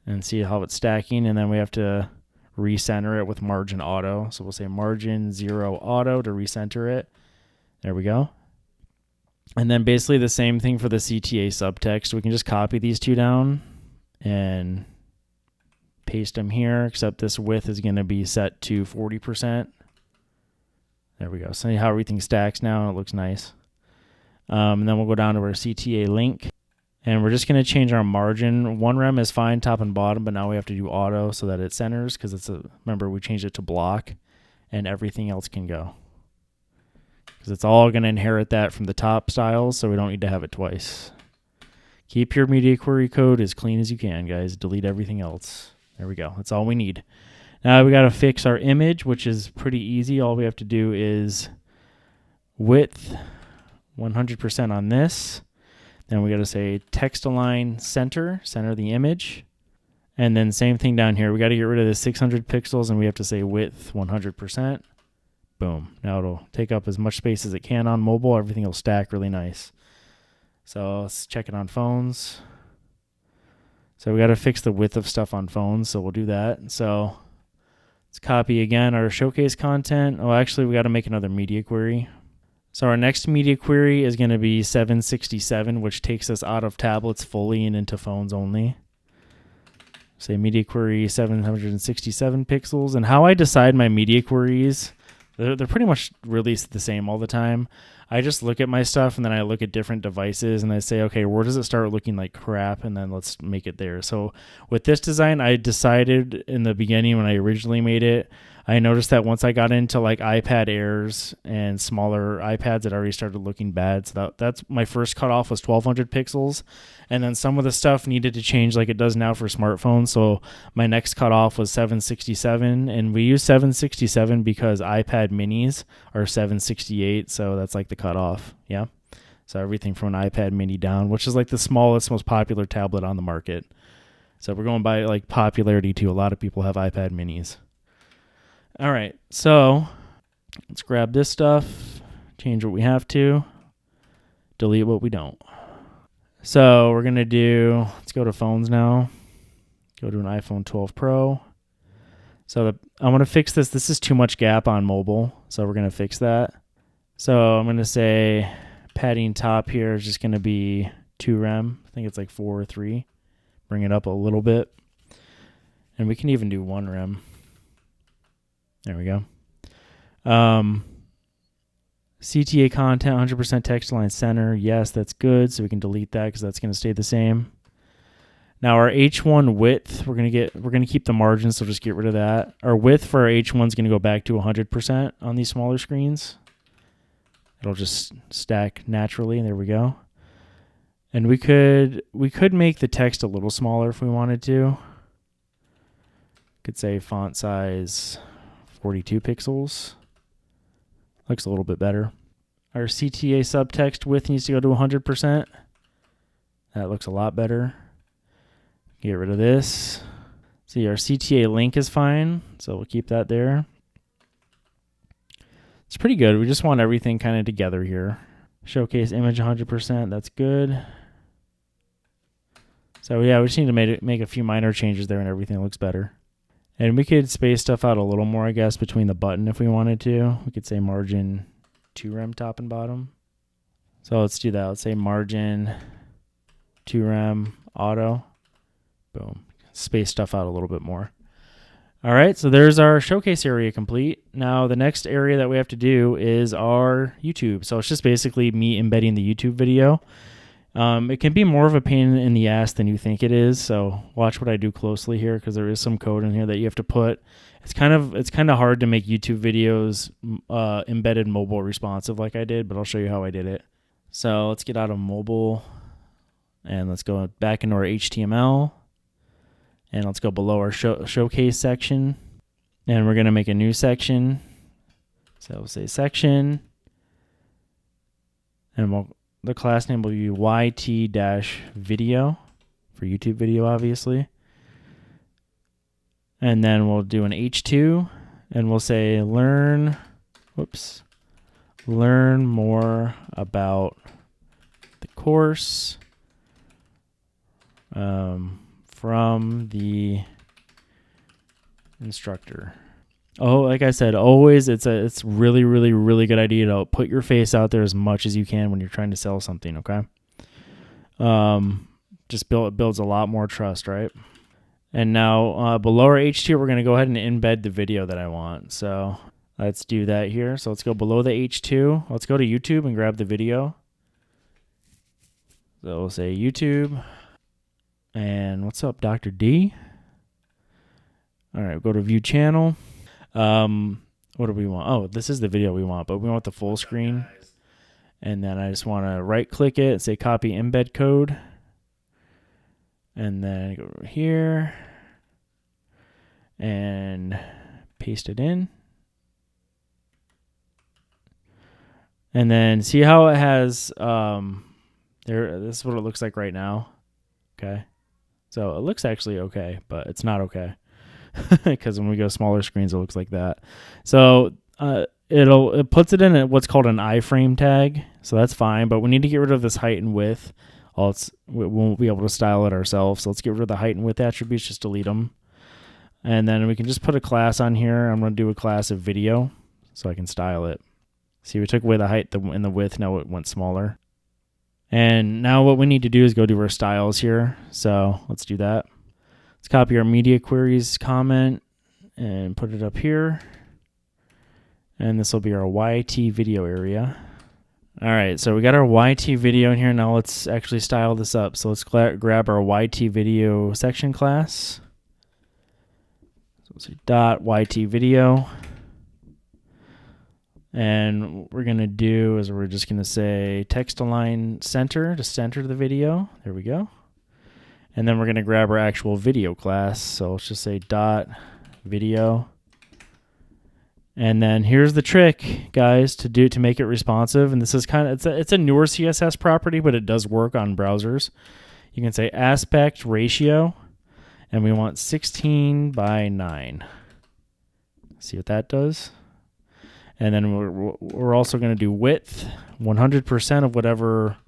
and see how it's stacking, and then we have to recenter it with margin auto. So we'll say margin 0 auto to recenter it. There we go. And then basically the same thing for the CTA subtext. We can just copy these two down and paste them here, except this width is going to be set to 40%. There we go. So see how everything stacks now, and it looks nice. And then we'll go down to our CTA link, and we're just going to change our margin. 1 rem is fine, top and bottom, but now we have to do auto so that it centers, because remember we changed it to block, and everything else can go. Because it's all going to inherit that from the top styles, so we don't need to have it twice. Keep your media query code as clean as you can, guys. Delete everything else. There we go. That's all we need. Now we got to fix our image, which is pretty easy. All we have to do is width 100% on this. Then we got to say text align center the image. And then same thing down here. We got to get rid of the 600 pixels, and we have to say width 100%. Boom. Now it'll take up as much space as it can on mobile. Everything will stack really nice. So let's check it on phones. So we got to fix the width of stuff on phones, so we'll do that. So let's copy again our showcase content. Oh, actually, we got to make another media query. So our next media query is going to be 767, which takes us out of tablets fully and into phones only. say media query 767 pixels. And how I decide my media queries, they're pretty much released the same all the time. I just look at my stuff and then I look at different devices and I say, okay, where does it start looking like crap? And then let's make it there. So with this design, I decided in the beginning when I originally made it, I noticed that once I got into like iPad Airs and smaller iPads, it already started looking bad. So that's my first cutoff was 1200 pixels. And then some of the stuff needed to change like it does now for smartphones. So my next cutoff was 767. And we use 767 because iPad minis are 768. So that's like the cutoff. Yeah. So everything from an iPad mini down, which is like the smallest, most popular tablet on the market. So we're going by like popularity too. A lot of people have iPad minis. All right, so let's grab this stuff, change what we have to, delete what we don't. So we're going to do, let's go to phones now, go to an iPhone 12 Pro. So I want to fix this. This is too much gap on mobile, so we're going to fix that. So I'm going to say padding top here is just going to be 2 rem. I think it's like 4 or 3. Bring it up a little bit. And we can even do 1 rem. There we go. CTA content, 100% text align center. Yes, that's good. So we can delete that because that's going to stay the same. Now our H1 width, we're going to keep the margins, so just get rid of that. Our width for our H1 is going to go back to 100% on these smaller screens. It'll just stack naturally. There we go. And we could make the text a little smaller if we wanted to. Could say font size 42 pixels. Looks a little bit better. Our CTA subtext width needs to go to 100%. That looks a lot better. Get rid of this. See, our CTA link is fine, so we'll keep that there. It's pretty good. We just want everything kind of together here. Showcase image 100%. That's good. So yeah, we just need to make a few minor changes there and everything looks better. And we could space stuff out a little more, I guess, between the button if we wanted to. We could say margin 2 rem top and bottom. So let's do that. Let's say margin 2 rem auto. Boom. Space stuff out a little bit more. All right, so there's our showcase area complete. Now the next area that we have to do is our YouTube. So it's just basically me embedding the YouTube video. It can be more of a pain in the ass than you think it is. So watch what I do closely here because there is some code in here that you have to put. It's kind of hard to make YouTube videos embedded mobile responsive like I did, but I'll show you how I did it. So let's get out of mobile and let's go back into our HTML and let's go below our showcase section and we're going to make a new section. So we'll say section and the class name will be YT-video for YouTube video, obviously. And then we'll do an H2 and we'll say learn more about the course from the instructor. Oh, like I said, always it's really, really, really good idea to put your face out there as much as you can when you're trying to sell something, okay? Just builds a lot more trust, right? And now below our H2, we're going to go ahead and embed the video that I want. So let's do that here. So let's go below the H2. Let's go to YouTube and grab the video. So we'll say YouTube. And what's up, Dr. D? All right, go to view channel. What do we want? Oh, this is the video we want, but we want the full screen. And then I just want to right click it and say copy embed code. And then go over here and paste it in. And then see how it has, this is what it looks like right now. Okay. So it looks actually okay, but it's not okay. Because when we go smaller screens, it looks like that. So it puts it in what's called an iframe tag. So that's fine, but we need to get rid of this height and width. We won't be able to style it ourselves. So let's get rid of the height and width attributes, just delete them. And then we can just put a class on here. I'm going to do a class of video so I can style it. See, we took away the height and the width. Now it went smaller. And now what we need to do is go to our styles here. So let's do that. Let's copy our media queries comment and put it up here. And this will be our YT video area. All right, so we got our YT video in here. Now let's actually style this up. So let's grab our YT video section class. So we'll say .YT video. And what we're going to do is we're just going to say text align center to center the video. There we go. And then we're going to grab our actual video class. So let's just say .video. And then here's the trick, guys, to make it responsive. And this is it's a newer CSS property, but it does work on browsers. You can say aspect ratio, and we want 16:9. See what that does? And then we're also going to do width, 100% of whatever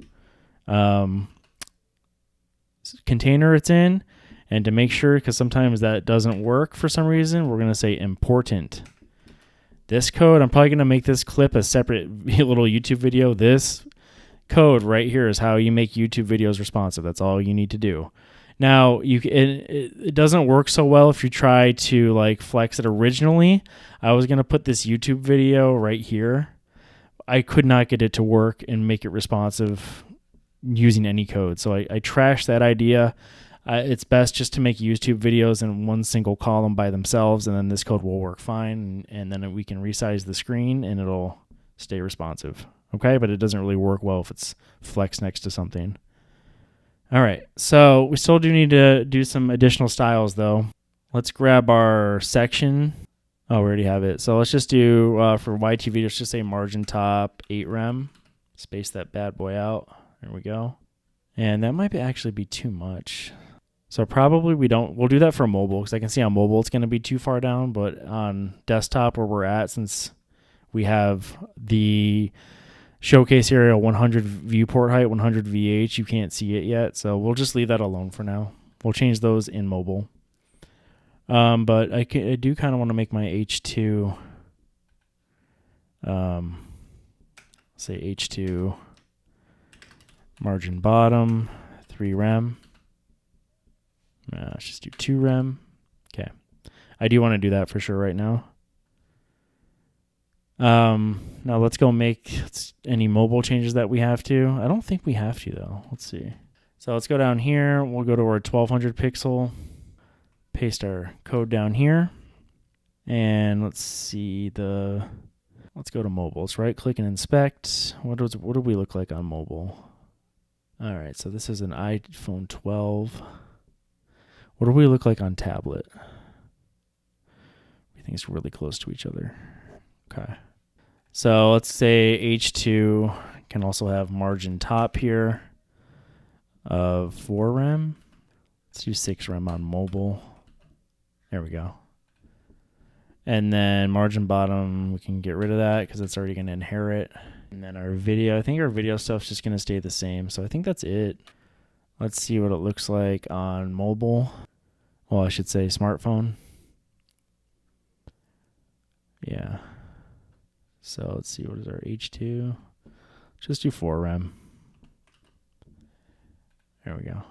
container it's in. And to make sure, because sometimes that doesn't work for some reason, we're going to say important. This code, I'm probably going to make this clip a separate little YouTube video. This code right here is how you make YouTube videos responsive. That's all you need to do. Now, it doesn't work so well if you try to like flex it originally. I was going to put this YouTube video right here. I could not get it to work and make it responsive using any code. So I trashed that idea. It's best just to make YouTube videos in one single column by themselves, and then this code will work fine, and then we can resize the screen and it'll stay responsive. Okay, but it doesn't really work well if it's flexed next to something. All right, so we still do need to do some additional styles though. Let's grab our section. Oh, we already have it. So let's just do, for YT video, let's just say margin top 8 rem. Space that bad boy out. There we go. And that might actually be too much. So probably we'll do that for mobile, because I can see on mobile it's going to be too far down, but on desktop where we're at, since we have the showcase area 100 viewport height, 100 VH, you can't see it yet, so we'll just leave that alone for now. We'll change those in mobile. But I do kind of want to make my H2, say H2 margin bottom 3 rem. Let's just do 2 rem. Okay. I do want to do that for sure right now. Now let's go make any mobile changes that we have to. I don't think we have to though. Let's see. So let's go down here. We'll go to our 1200 pixel. Paste our code down here. And let's see let's go to mobile. Let's right click and inspect. What do we look like on mobile? All right. So this is an iPhone 12. What do we look like on tablet? I think it's really close to each other. Okay. So let's say H2 can also have margin top here of 4 rem. Let's do 6 rem on mobile. There we go. And then margin bottom, we can get rid of that because it's already going to inherit. And then our video, I think our video stuff's just going to stay the same. So I think that's it. Let's see what it looks like on mobile. Well, I should say smartphone. Yeah. So let's see, what is our H2? Just do 4 rem. There we go.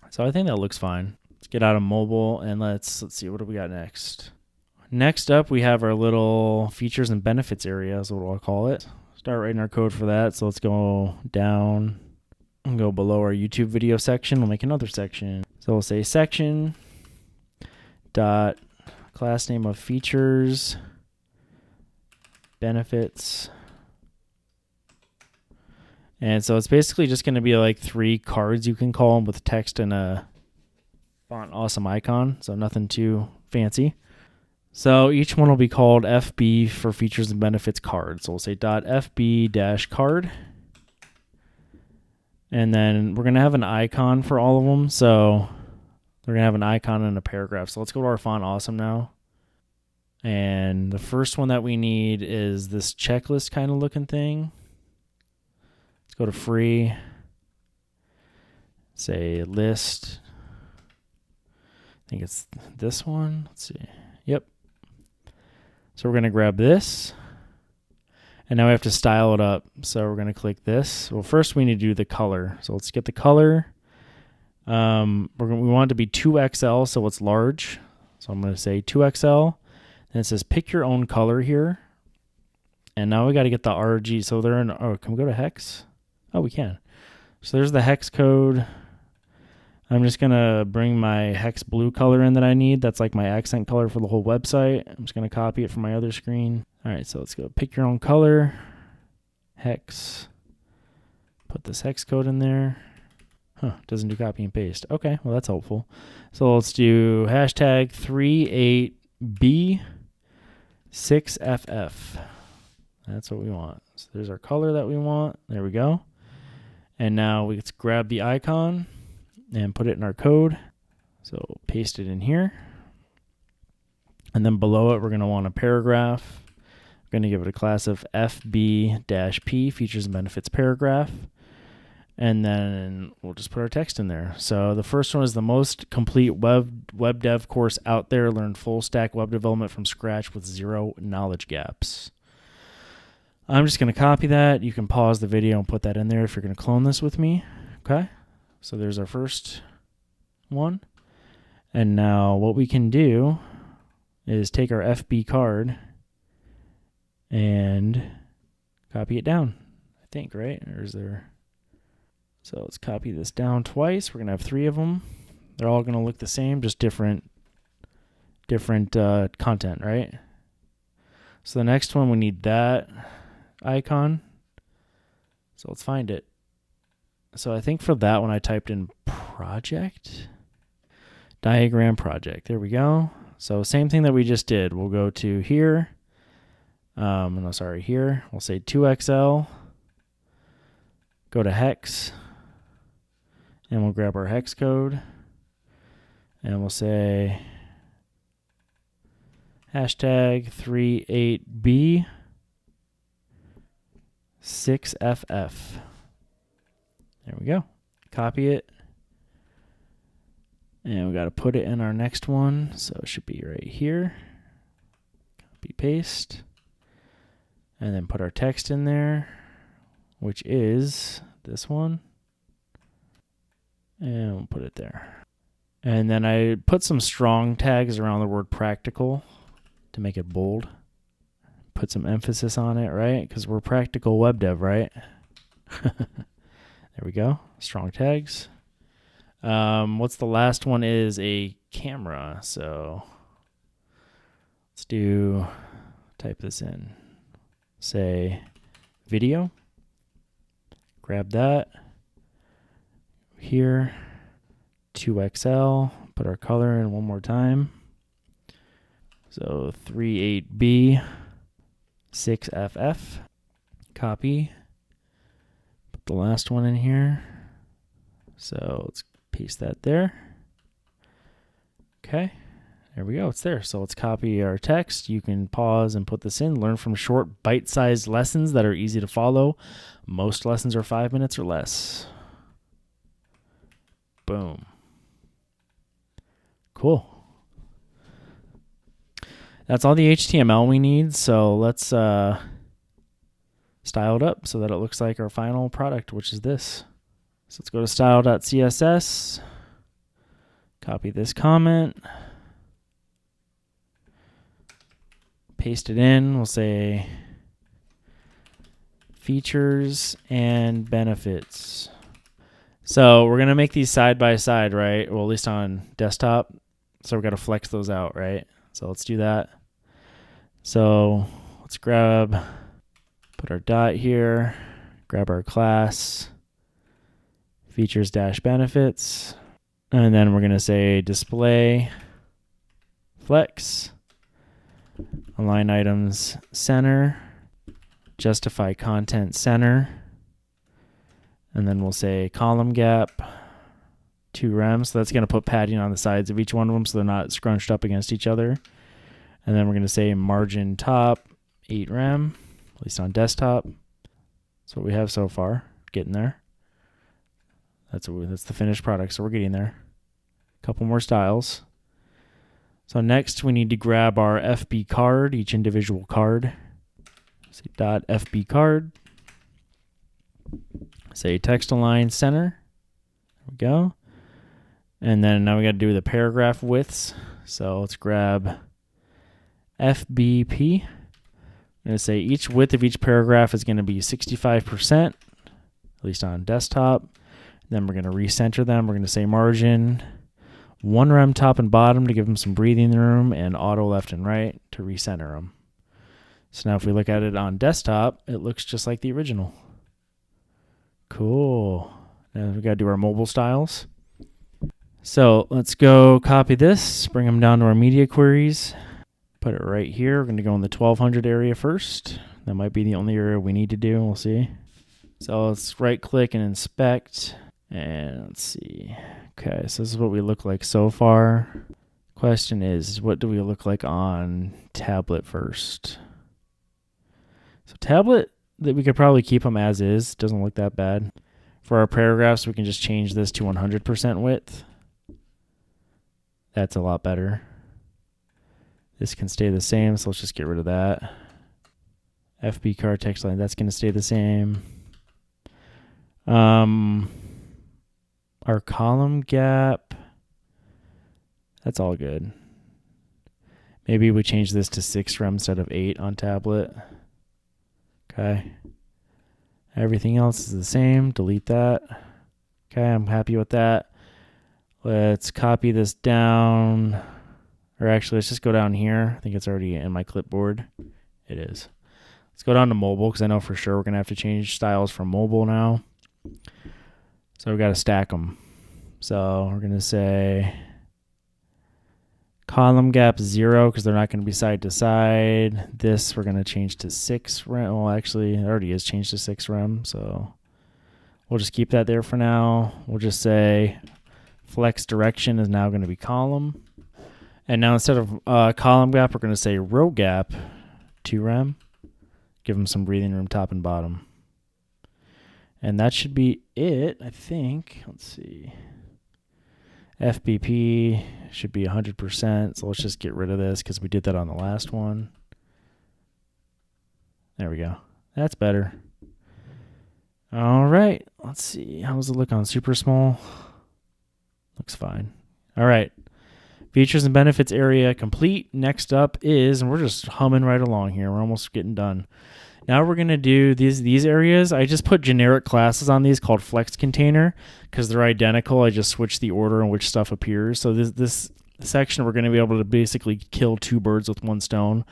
So I think that looks fine. Let's get out of mobile and let's see, what do we got next? Next up, we have our little features and benefits area, is what I'll call it. Start writing our code for that. So let's go down and go below our YouTube video section. We'll make another section. So we'll say section dot class name of features benefits. And so it's basically just going to be like 3 cards, you can call them, with text and a font awesome icon. So nothing too fancy. So each one will be called FB for features and benefits card. So we'll say .fb-card. And then we're going to have an icon for all of them. So they're going to have an icon and a paragraph. So let's go to our font awesome now. And the first one that we need is this checklist kind of looking thing. Let's go to free. Say list. I think it's this one. Let's see. Yep. So we're going to grab this. And now we have to style it up. So we're going to click this. Well, first we need to do the color. So let's get the color. We want it to be 2XL, so it's large. So I'm going to say 2XL. And it says pick your own color here. And now we got to get the RG. So they're in, oh, can we go to hex? Oh, we can. So there's the hex code. I'm just going to bring my hex blue color in that I need. That's like my accent color for the whole website. I'm just going to copy it from my other screen. All right, so let's go pick your own color. Hex. Put this hex code in there. Huh, doesn't do copy and paste. Okay, well, that's helpful. So let's do hashtag 38B6FF. That's what we want. So there's our color that we want. There we go. And now let's grab the icon and put it in our code. So paste it in here. And then below it, we're going to want a paragraph. We're going to give it a class of FB-P, features and benefits paragraph. And then we'll just put our text in there. So the first one is the most complete web dev course out there. Learn full stack web development from scratch with 0 knowledge gaps. I'm just going to copy that. You can pause the video and put that in there if you're going to clone this with me. Okay. So there's our first one. And now what we can do is take our FB card and copy it down, I think, right? Or is there... So let's copy this down twice. We're going to have 3 of them. They're all going to look the same, just different content, right? So the next one, we need that icon. So let's find it. So I think for that one, I typed in project, diagram project. There we go. So same thing that we just did. We'll go to here. Here. We'll say 2XL. Go to hex. And we'll grab our hex code. And we'll say hashtag 38B6FF. There we go. Copy it. And we got to put it in our next one. So it should be right here. Copy, paste. And then put our text in there, which is this one. And we'll put it there. And then I put some strong tags around the word practical to make it bold. Put some emphasis on it, right? Because we're practical web dev, right? There we go. Strong tags. What's the last one is a camera. So let's type this in. Say video. Grab that. Here. 2XL. Put our color in one more time. So 38B6FF. Copy. Put the last one in here. So let's paste that there. Okay. There we go. It's there. So let's copy our text. You can pause and put this in. Learn from short, bite-sized lessons that are easy to follow. Most lessons are 5 minutes or less. Boom. Cool. That's all the HTML we need. So let's style it up so that it looks like our final product, which is this. So let's go to style.css. Copy this comment. Paste it in. We'll say features and benefits. So we're going to make these side by side, right? Well, at least on desktop. So we've got to flex those out, right? So let's do that. So let's put our dot here, grab our class, features dash benefits, and then we're going to say display flex, align items center, justify content center, and then we'll say column gap 2 rem. So that's going to put padding on the sides of each one of them so they're not scrunched up against each other. And then we're going to say margin top 8 rem, at least on desktop. That's what we have so far. Getting there. That's the finished product, so we're getting there. A couple more styles. So next we need to grab our FB card, each individual card. Say dot FB card. Say text align center. There we go. And then now we got to do the paragraph widths. So let's grab FBP. I'm going to say each width of each paragraph is going to be 65%, at least on desktop. Then we're going to recenter them. We're going to say margin 1 rem top and bottom to give them some breathing room, and auto left and right to recenter them. So now if we look at it on desktop, it looks just like the original. Cool. Now we got to do our mobile styles. So let's go copy this, bring them down to our media queries. Put it right here. We're going to go in the 1200 area first. That might be the only area we need to do. We'll see. So let's right click and inspect. And let's see. Okay, so this is what we look like so far. Question is, what do we look like on tablet first? So tablet, that we could probably keep them as is. Doesn't look that bad. For our paragraphs, we can just change this to 100% width. That's a lot better. This can stay the same, so let's just get rid of that. FB card text line, that's going to stay the same. Our column gap, that's all good. Maybe we change this to 6 rem instead of 8 on tablet. Okay. Everything else is the same. Delete that. Okay, I'm happy with that. Let's copy this down. Or actually, let's just go down here. I think it's already in my clipboard. It is. Let's go down to mobile because I know for sure we're going to have to change styles from mobile now. So we've got to stack them. So we're going to say column gap 0 because they're not going to be side to side. This we're going to change to 6 rem. Well, actually, it already is changed to 6 rem. So we'll just keep that there for now. We'll just say flex direction is now going to be column. And now instead of column gap, we're going to say row gap 2 rem. Give them some breathing room top and bottom. And that should be it, I think. Let's see. FBP should be 100%. So let's just get rid of this because we did that on the last one. There we go. That's better. All right. Let's see. How does it look on super small? Looks fine. All right. Features and benefits area complete. Next up is, and we're just humming right along here. We're almost getting done. Now we're going to do these areas. I just put generic classes on these called Flex Container because they're identical. I just switched the order in which stuff appears. So this section, we're going to be able to basically kill 2 birds with 1 stone.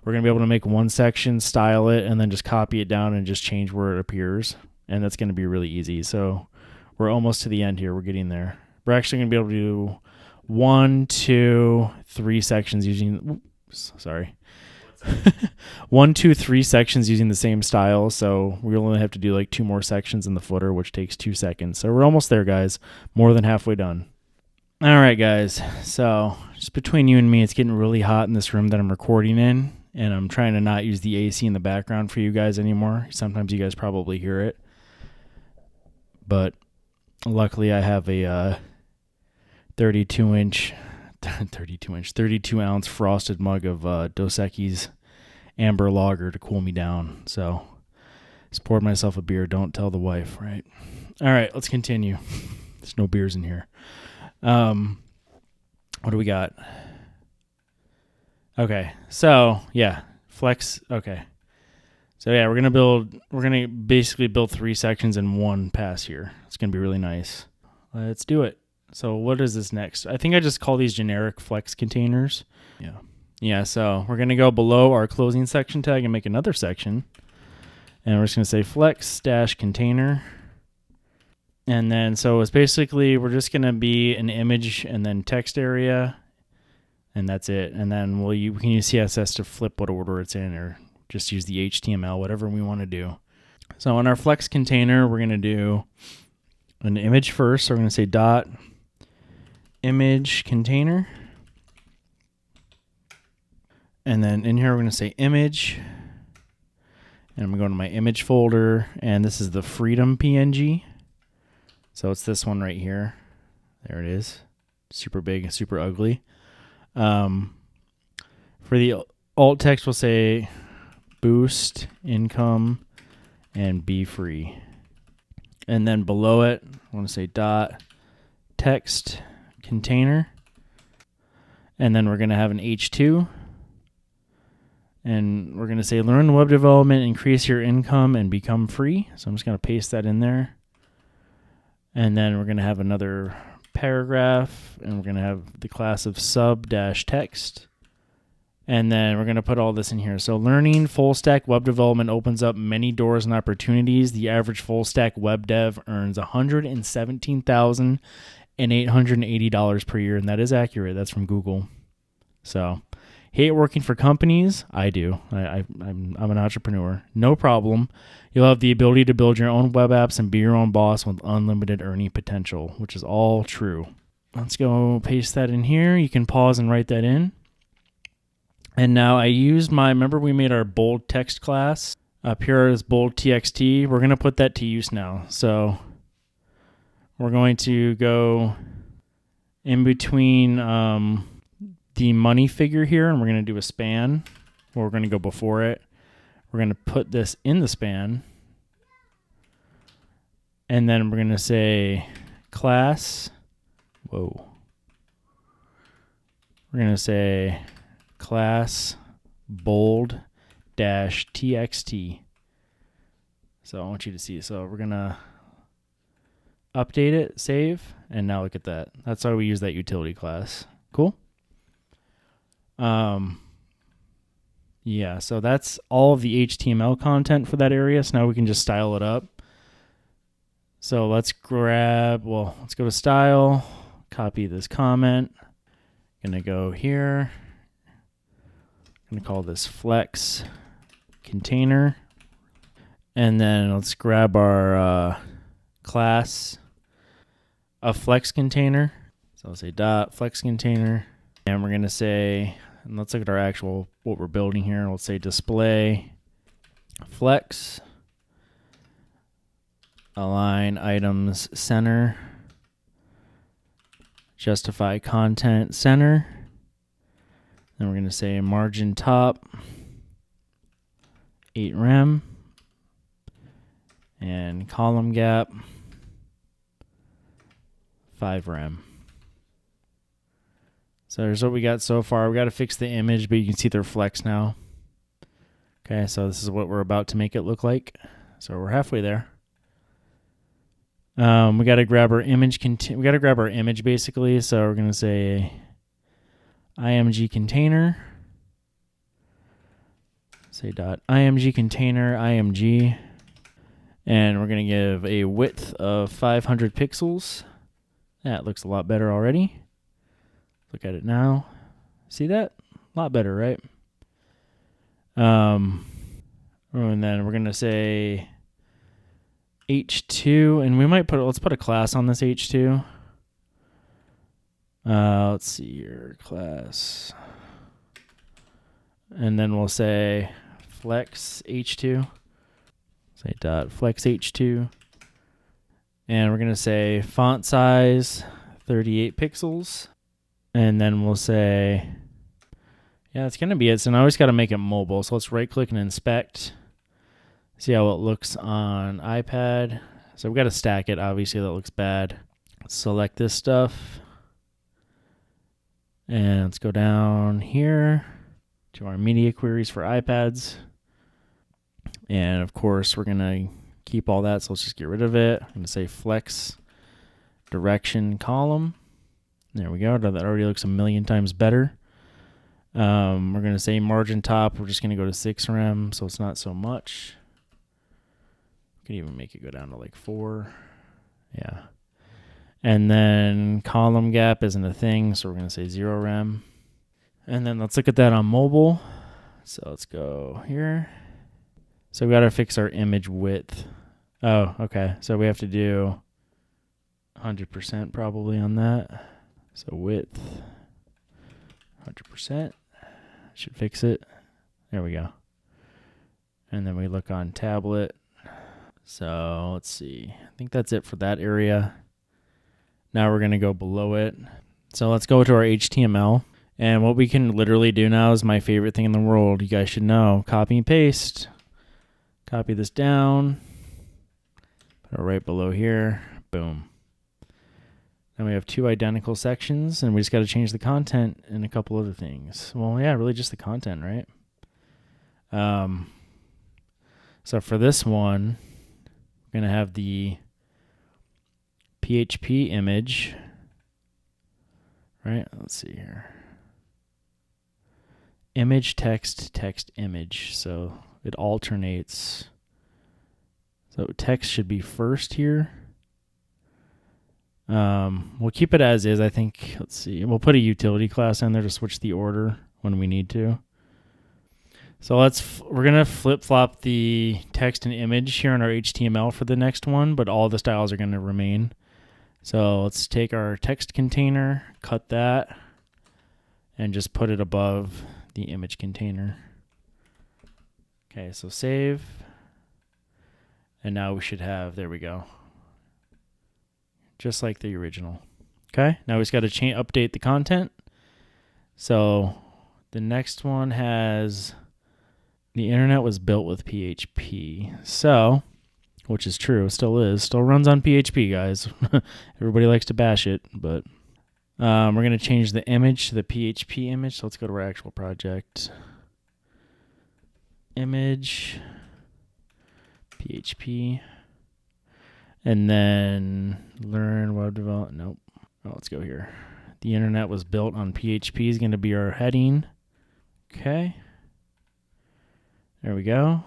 We're going to be able to make one section, style it, and then just copy it down and just change where it appears. And that's going to be really easy. So we're almost to the end here. We're getting there. We're actually going to be able to do 1, 2, 3 sections using, sorry. 1, 2, 3 sections using the same style. So we only have to do like 2 more sections in the footer, which takes 2 seconds. So we're almost there, guys. More than halfway done. All right, guys. So just between you and me, it's getting really hot in this room that I'm recording in. And I'm trying to not use the AC in the background for you guys anymore. Sometimes you guys probably hear it. But luckily I have a 32 ounce frosted mug of Dos Equis amber lager to cool me down. So just poured myself a beer. Don't tell the wife, right? All right, let's continue. There's no beers in here. What do we got? Okay, so yeah, flex. Okay, so yeah, we're gonna basically build 3 sections in one pass here. It's gonna be really nice. Let's do it. So what is this next? I think I just call these generic flex containers. Yeah, so we're going to go below our closing section tag and make another section. And we're just going to say flex dash container. And then, so it's basically, we're just going to be an image and then text area. And that's it. And then we can use CSS to flip what order it's in, or just use the HTML, whatever we want to do. So in our flex container, we're going to do an image first. So we're going to say dot image container. And then in here, we're going to say image. And I'm going to go to my image folder. And this is the Freedom PNG. So it's this one right here. There it is. Super big and super ugly. For the alt text, we'll say boost income and be free. And then below it, I want to say dot text container. And then we're going to have an H2. And we're going to say learn web development, increase your income, and become free. So I'm just going to paste that in there. And then we're going to have another paragraph, and we're going to have the class of sub-text. And then we're going to put all this in here. So learning full stack web development opens up many doors and opportunities. The average full stack web dev earns $117,880 per year. And that is accurate. That's from Google. So hate working for companies? I do. I'm an entrepreneur. No problem. You'll have the ability to build your own web apps and be your own boss with unlimited earning potential, which is all true. Let's go paste that in here. You can pause and write that in. And now I used remember we made our bold text class up here as bold txt. We're going to put that to use now. So we're going to go in between the money figure here, and we're going to do a span. Or we're going to go before it. We're going to put this in the span. And then we're going to say class. Whoa. We're going to say class bold -txt. So I want you to see. So we're going to update it, save, and now look at that. That's why we use that utility class. Cool? Yeah, so that's all of the HTML content for that area. So now we can just style it up. So let's go to style, copy this comment. Gonna go here. Gonna call this flex container. And then let's grab our class of flex container. So I'll say dot flex container. And we're gonna say, and let's look at our actual, what we're building here. Let's say display flex, align items center, justify content center. Then we're going to say margin top 8 rem and column gap 5 rem. So there's what we got so far. We got to fix the image, but you can see they're flex now. Okay, so this is what we're about to make it look like. So we're halfway there. We got to grab our image. We got to grab our image basically. So we're gonna say img container. Say dot img container img, and we're gonna give a width of 500 pixels. That looks a lot better already. Look at it now. See that? A lot better, right? And then we're gonna say H2, and we might let's put a class on this H2. Let's see your class. And then we'll say flex H2. Say dot flex H2. And we're gonna say font size 38 pixels. And then we'll say, yeah, it's gonna be it. So now we just gotta make it mobile. So let's right click and inspect. See how it looks on iPad. So we gotta stack it. Obviously that looks bad. Select this stuff. And let's go down here to our media queries for iPads. And of course we're gonna keep all that. So let's just get rid of it. I'm gonna say flex direction column. There we go. That already looks a million times better. We're going to say margin top. We're just going to go to 6 rem, so it's not so much. We could even make it go down to like 4. Yeah. And then column gap isn't a thing, so we're going to say 0 rem. And then let's look at that on mobile. So let's go here. So we got to fix our image width. Oh, okay. So we have to do 100% probably on that. So width, 100%, should fix it. There we go. And then we look on tablet. So let's see. I think that's it for that area. Now we're going to go below it. So let's go to our HTML. And what we can literally do now is my favorite thing in the world. You guys should know. Copy and paste. Copy this down. Put it right below here. Boom. Then we have 2 identical sections, and we just got to change the content and a couple other things. Well, yeah, really just the content, right? So for this one, we're going to have the PHP image, right? Let's see here. Image, text, text, image. So it alternates. So text should be first here. We'll keep it as is, I think. Let's see. We'll put a utility class in there to switch the order when we need to. So we're going to flip-flop the text and image here in our HTML for the next one, but all the styles are going to remain. So let's take our text container, cut that, and just put it above the image container. Okay, so save. And now we should have, there we go. Just like the original. Okay, now we just got to update the content. So the next one has, the internet was built with PHP. So, which is true, still runs on PHP, guys. Everybody likes to bash it, but we're going to change the image to the PHP image. So let's go to our actual project. Image, PHP, and then learn web development. Nope. Oh, let's go here. The internet was built on PHP is going to be our heading. Okay. There we go.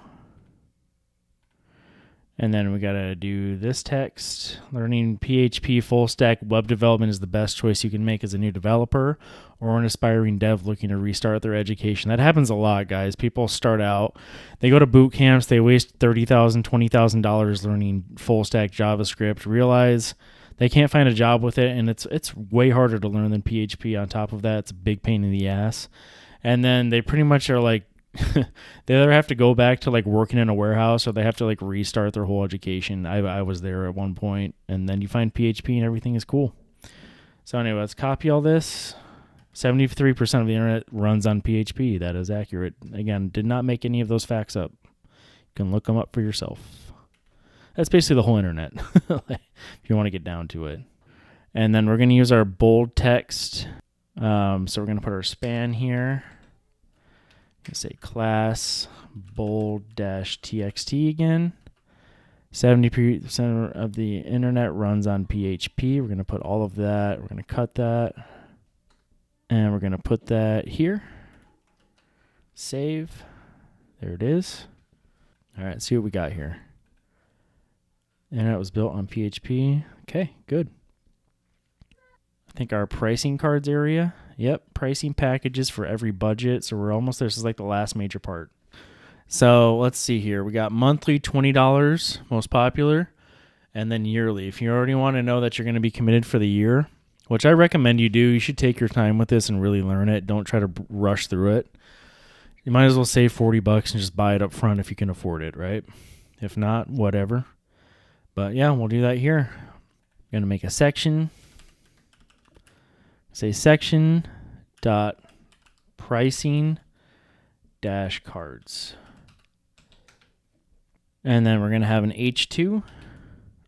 And then we got to do this text. Learning PHP full stack web development is the best choice you can make as a new developer or an aspiring dev looking to restart their education. That happens a lot, guys. People start out, they go to boot camps, they waste $30,000, $20,000 learning full stack JavaScript, realize they can't find a job with it, and it's way harder to learn than PHP on top of that. It's a big pain in the ass. And then they pretty much are like, they either have to go back to like working in a warehouse or they have to like restart their whole education. I was there at one point, and then you find PHP and everything is cool. So anyway, let's copy all this. 73% of the internet runs on PHP. That is accurate. Again, did not make any of those facts up. You can look them up for yourself. That's basically the whole internet, if you want to get down to it. And then we're going to use our bold text. So we're going to put our span here. Say class bold-txt again. 70% of the internet runs on PHP. We're going to put all of that. We're going to cut that. And we're going to put that here. Save. There it is. All right, see what we got here. Internet was built on PHP. Okay, good. I think our pricing cards area. Yep, pricing packages for every budget. So we're almost there. This is like the last major part. So let's see here. We got monthly, $20, most popular, and then yearly. If you already want to know that you're going to be committed for the year, which I recommend you do, you should take your time with this and really learn it. Don't try to rush through it. You might as well save $40 and just buy it up front if you can afford it, right? If not, whatever. But yeah, we'll do that here. I'm going to make a section. Say section dot pricing dash cards. And then we're going to have an H2. We're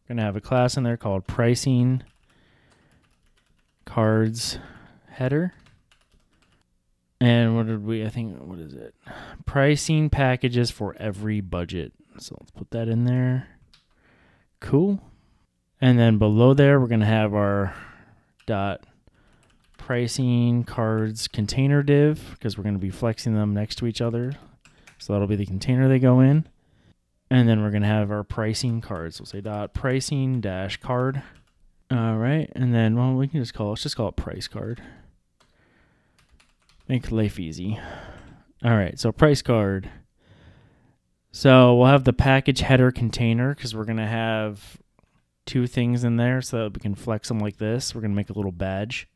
going to have a class in there called pricing cards header. And what is it? Pricing packages for every budget. So let's put that in there. Cool. And then below there, we're going to have our dot pricing cards container div, because we're going to be flexing them next to each other. So that'll be the container they go in. And then we're going to have our pricing cards. We'll say dot pricing dash card. All right. And then, well, let's just call it price card. Make life easy. All right. So price card. So we'll have the package header container because we're going to have 2 things in there so that we can flex them like this. We're going to make a little badge.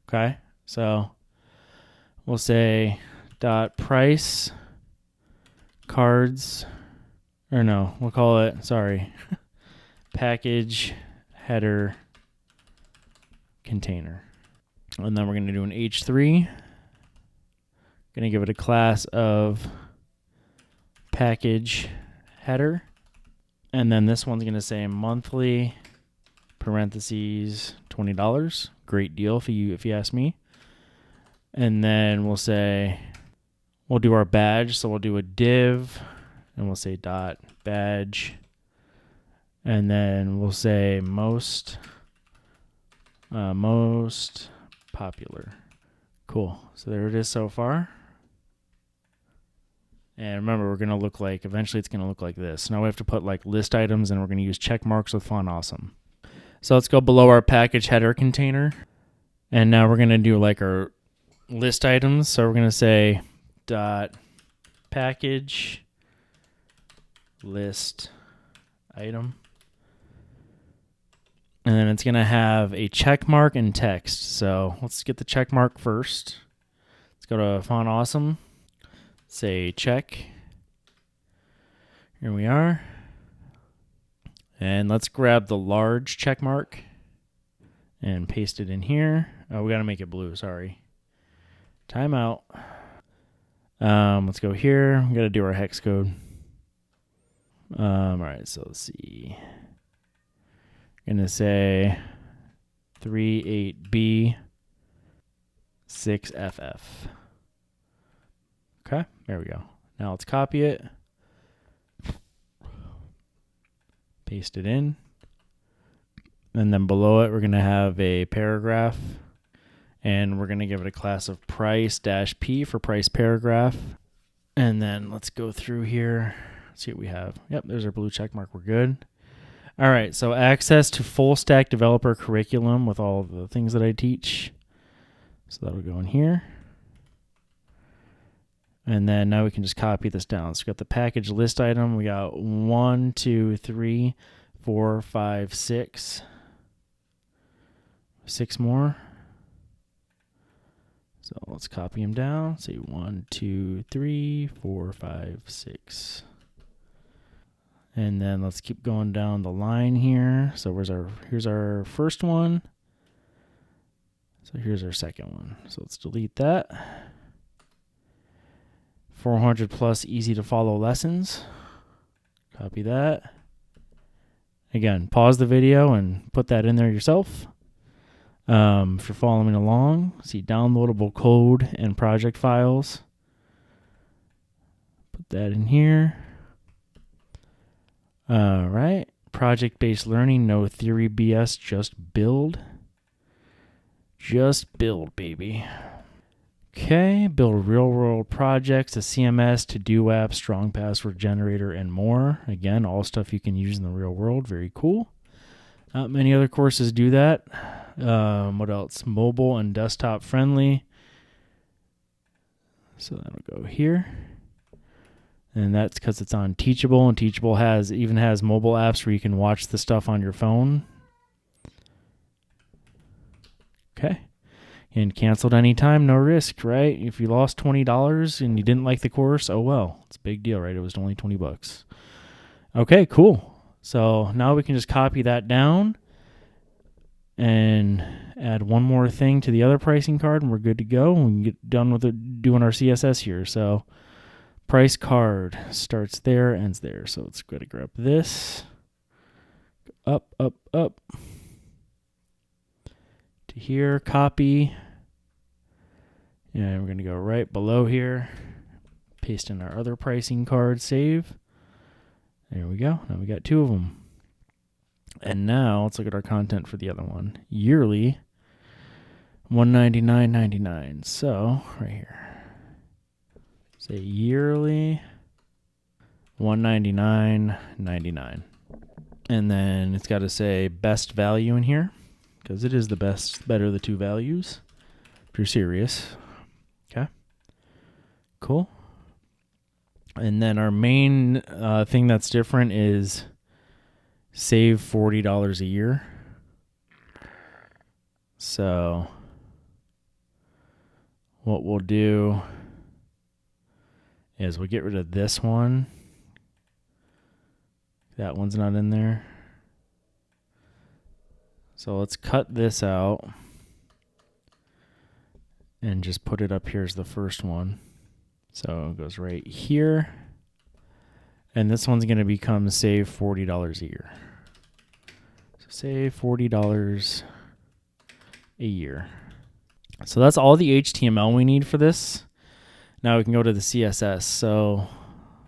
Okay, so we'll say dot price cards, or no, we'll call it, package header container. And then we're going to do an H3. Going to give it a class of package header. And then this one's going to say monthly, parentheses, $20. Great deal if you ask me. And then we'll say, we'll do our badge. So we'll do a div and we'll say dot badge. And then we'll say most popular. Cool. So there it is so far. And remember, we're going to look like, eventually it's going to look like this. Now we have to put like list items, and we're going to use check marks with Font Awesome. So let's go below our package header container. And now we're going to do like our list items. So we're going to say dot package list item. And then it's going to have a check mark and text. So let's get the check mark first. Let's go to Font Awesome. Say check. Here we are. And let's grab the large check mark and paste it in here. Oh, we got to make it blue. Sorry. Timeout. Let's go here. We got to do our hex code. All right. So let's see. I'm going to say 38B 6FF. Okay, there we go. Now let's copy it. Paste it in. And then below it, we're going to have a paragraph. And we're going to give it a class of price-p for price paragraph. And then let's go through here. See what we have. Yep, there's our blue check mark. We're good. All right, so access to full stack developer curriculum with all the things that I teach. So that'll go in here. And then now we can just copy this down. So we got the package list item. We got 1, 2, 3, 4, 5, 6. 6 more. So let's copy them down. Say 1, 2, 3, 4, 5, 6. And then let's keep going down the line here. So here's our first one. So here's our second one. So let's delete that. 400 plus easy to follow lessons. Copy that. Again, pause the video and put that in there yourself. If you're following along, see downloadable code and project files. Put that in here. All right. Project-based learning, no theory BS, just build. Just build, baby. Okay, build real-world projects, a CMS, to-do app, strong password generator, and more. Again, all stuff you can use in the real world. Very cool. Not many other courses do that. What else? Mobile and desktop friendly. So that'll go here. And that's because it's on Teachable, and Teachable even has mobile apps where you can watch the stuff on your phone. Okay. And canceled anytime, no risk, right? If you lost $20 and you didn't like the course, oh well. It's a big deal, right? It was only $20. Okay, cool. So now we can just copy that down and add one more thing to the other pricing card, and we're good to go. We can get done with doing our CSS here. So price card starts there, ends there. So let's go to grab this. Up, up, up. To here, copy. And we're going to go right below here. Paste in our other pricing card, save. There we go. Now we got 2 of them. And now let's look at our content for the other one. Yearly, $199.99. So right here. Say yearly, $199.99. And then it's got to say best value in here, because it is the better of the 2 values, if you're serious. Okay, cool. And then our main thing that's different is save $40 a year. So what we'll do is we'll get rid of this one. That one's not in there. So let's cut this out and just put it up here as the first one. So it goes right here. And this one's going to become save $40 a year. So save $40 a year. So that's all the HTML we need for this. Now we can go to the CSS. So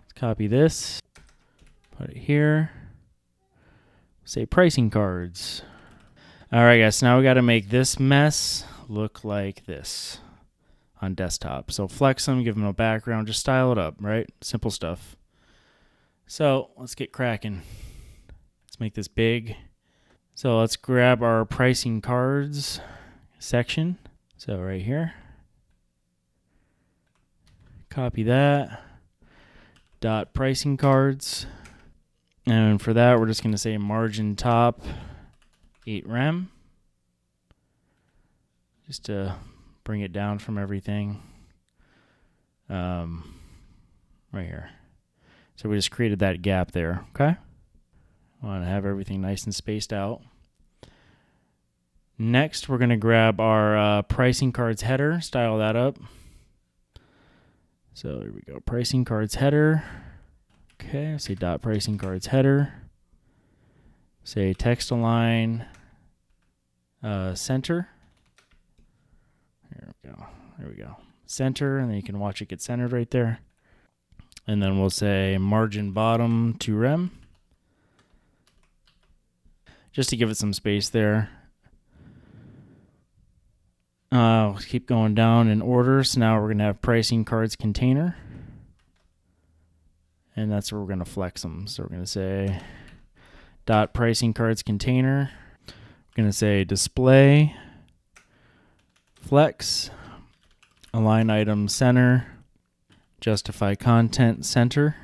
let's copy this, put it here, say pricing cards. All right, guys, so now we got to make this mess look like this on desktop. So flex them, give them a background, just style it up, right? Simple stuff. So let's get cracking. Let's make this big. So let's grab our pricing cards section. So right here, copy that, dot pricing cards. And for that, we're just going to say margin top 8 rem, just to bring it down from everything right here. So we just created that gap there, okay? I want to have everything nice and spaced out. Next, we're going to grab our pricing cards header, style that up. So here we go, pricing cards header. Okay, say dot pricing cards header. Say text align center. Here we go. There we go. Center, and then you can watch it get centered right there. And then we'll say margin bottom to rem, just to give it some space there. Let's keep going down in order. So now we're going to have pricing cards container. And that's where we're going to flex them. So we're going to say dot pricing cards container. We're going to say display, flex, align item center, justify content center.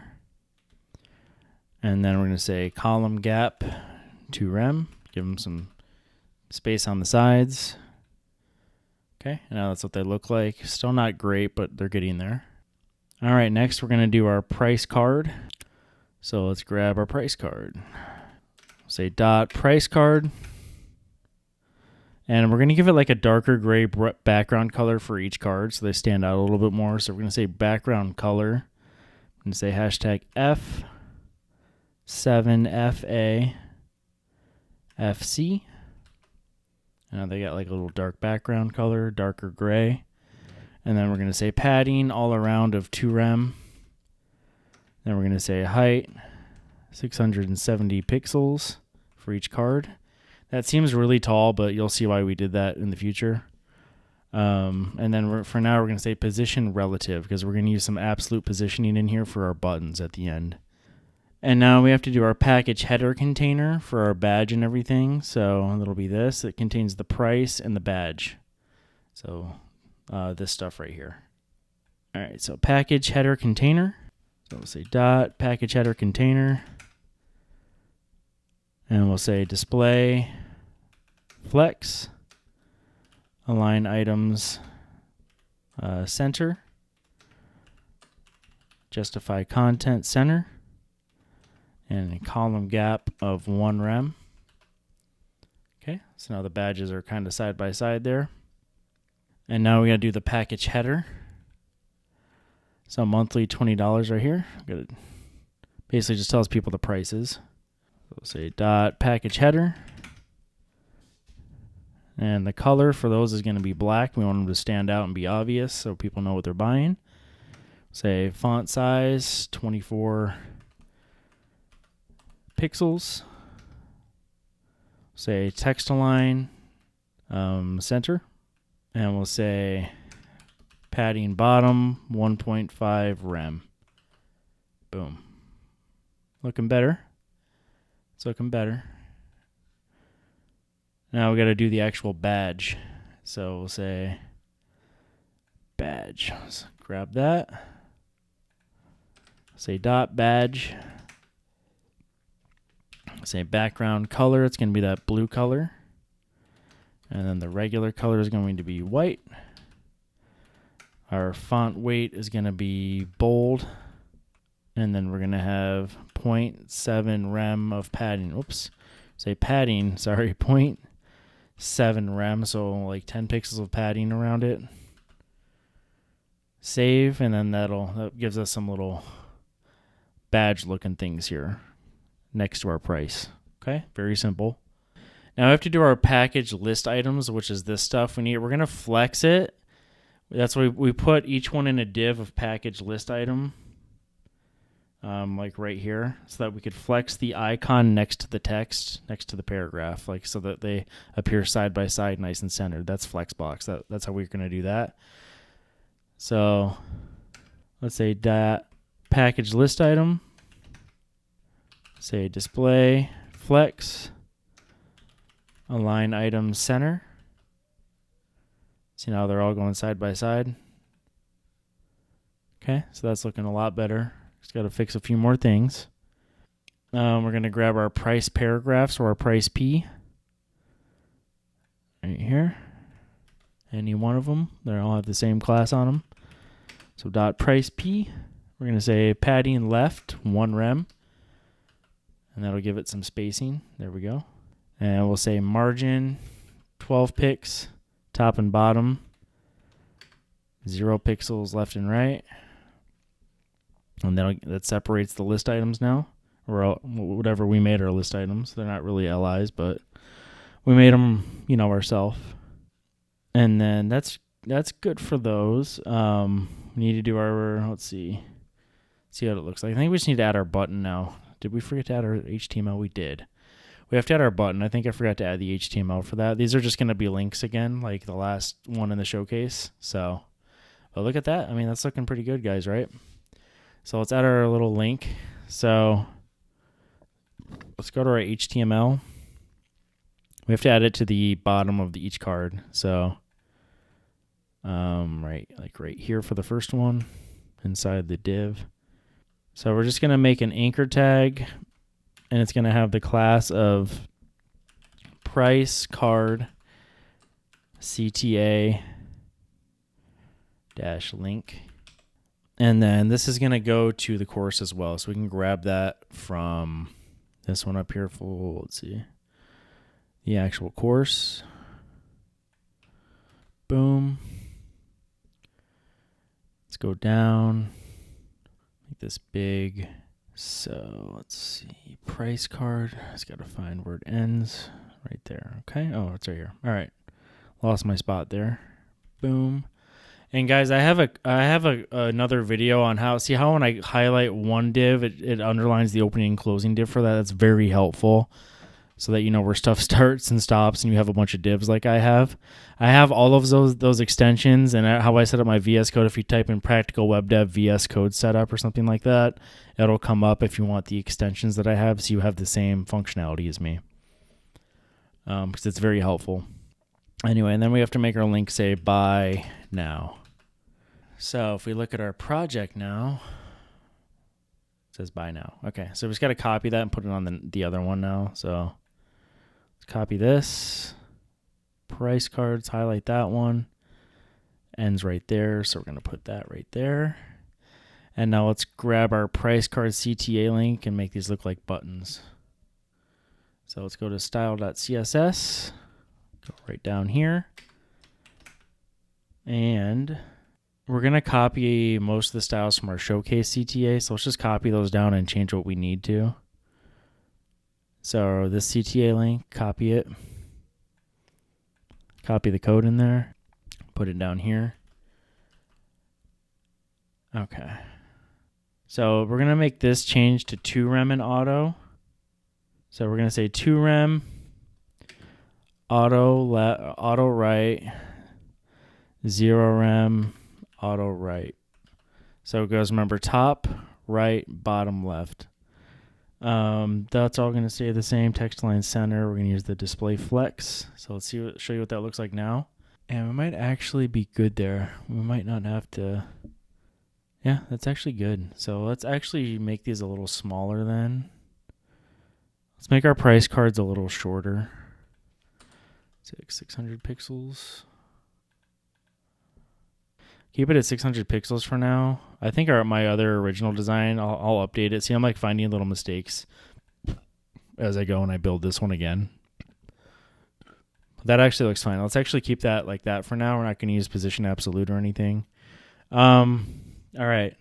And then we're going to say column gap to rem. Give them some space on the sides. Okay, now that's what they look like. Still not great, but they're getting there. All right, next we're going to do our price card. So let's grab our price card. Say dot price card. And we're going to give it like a darker gray background color for each card so they stand out a little bit more. So we're going to say background color. I'm going to say hashtag F7FA FC. Now they got like a little dark background color, darker gray. And then we're going to say padding all around of 2 rem. Then we're going to say height, 670 pixels for each card. That seems really tall, but you'll see why we did that in the future. And then for now, we're going to say position relative because we're going to use some absolute positioning in here for our buttons at the end. And now we have to do our package header container for our badge and everything. So it'll be this. It contains the price and the badge. So this stuff right here. All right, so package header container. So we'll say dot package header container. And we'll say display, flex, align items center, justify content center, and a column gap of 1 rem. Okay, so now the badges are kind of side by side there. And now we got to do the package header. So monthly $20 right here. Basically just tells people the prices. So we'll say dot package header. And the color for those is going to be black. We want them to stand out and be obvious so people know what they're buying. Say font size 24 pixels. Say text align center. And we'll say padding bottom 1.5 rem. Boom. Looking better. It's looking better. Now we got to do the actual badge. So we'll say badge. Let's grab that. Say dot badge. Say background color. It's going to be that blue color. And then the regular color is going to be white. Our font weight is going to be bold. And then we're going to have 0.7 rem of padding. Oops. Say padding, sorry, 0.7 rem. So like 10 pixels of padding around it. Save, and then that gives us some little badge looking things here next to our price. Okay, very simple. Now we have to do our package list items, which is this stuff we need. We're going to flex it. That's why we put each one in a div of package list item, like right here, so that we could flex the icon next to the text, next to the paragraph, like so that they appear side by side, nice and centered. That's Flexbox. That's how we're going to do that. So let's say that package list item, say display flex align item center. See now they're all going side by side. Okay, so that's looking a lot better. Just got to fix a few more things. We're going to grab our price paragraphs or our price P right here. Any one of them. They all have the same class on them. So dot price P. We're going to say padding left 1 rem. And that'll give it some spacing. There we go. And we'll say margin 12 pixels. Top and bottom, 0 pixels left and right. And that separates the list items now, or whatever we made our list items. They're not really LIs, but we made them, ourselves. And then that's good for those. We need to do our, let's see what it looks like. I think we just need to add our button now. Did we forget to add our HTML? We did. We have to add our button. I think I forgot to add the HTML for that. These are just going to be links again, like the last one in the showcase. So, but look at that. I mean, that's looking pretty good, guys, right? So let's add our little link. So let's go to our HTML. We have to add it to the bottom of each card. So, right here for the first one, inside the div. So we're just going to make an anchor tag. And it's going to have the class of price card CTA dash link. And then this is going to go to the course as well. So we can grab that from this one up here for, let's see, the actual course. Boom. Let's go down. Make this big. So let's see, price card. I just got to find where it ends. Right there. Okay. Oh, it's right here. All right. Lost my spot there. Boom. And guys, I have another video on how when I highlight one div, it underlines the opening and closing div for that. That's very helpful, so that you know where stuff starts and stops, and you have a bunch of divs like I have. I have all of those extensions and how I set up my VS Code. If you type in Practical Web Dev VS Code setup or something like that, it'll come up if you want the extensions that I have, so you have the same functionality as me. Because it's very helpful. Anyway, and then we have to make our link say buy now. So if we look at our project now, it says buy now. Okay, so we just got to copy that and put it on the other one now. So let's copy this. Price cards, highlight that one. Ends right there, so we're going to put that right there. And now let's grab our price card CTA link and make these look like buttons. So let's go to style.css, go right down here. And we're going to copy most of the styles from our showcase CTA. So let's just copy those down and change what we need to. So this CTA link, copy it. Copy the code in there. Put it down here. Okay. So we're going to make this change to 2 rem in auto. So we're going to say 2 rem, auto right, 0 rem, auto right. So it goes, remember, top, right, bottom, left. That's all going to stay the same. Text line center. We're going to use the display flex. So let's show you what that looks like now. And we might actually be good there. We might not have to. Yeah, that's actually good. So let's actually make these a little smaller then. Let's make our price cards a little shorter. It's like 600 pixels. Keep it at 600 pixels for now. I think my other original design, I'll update it. See, I'm like finding little mistakes as I go and I build this one again. That actually looks fine. Let's actually keep that like that for now. We're not going to use position absolute or anything. All right.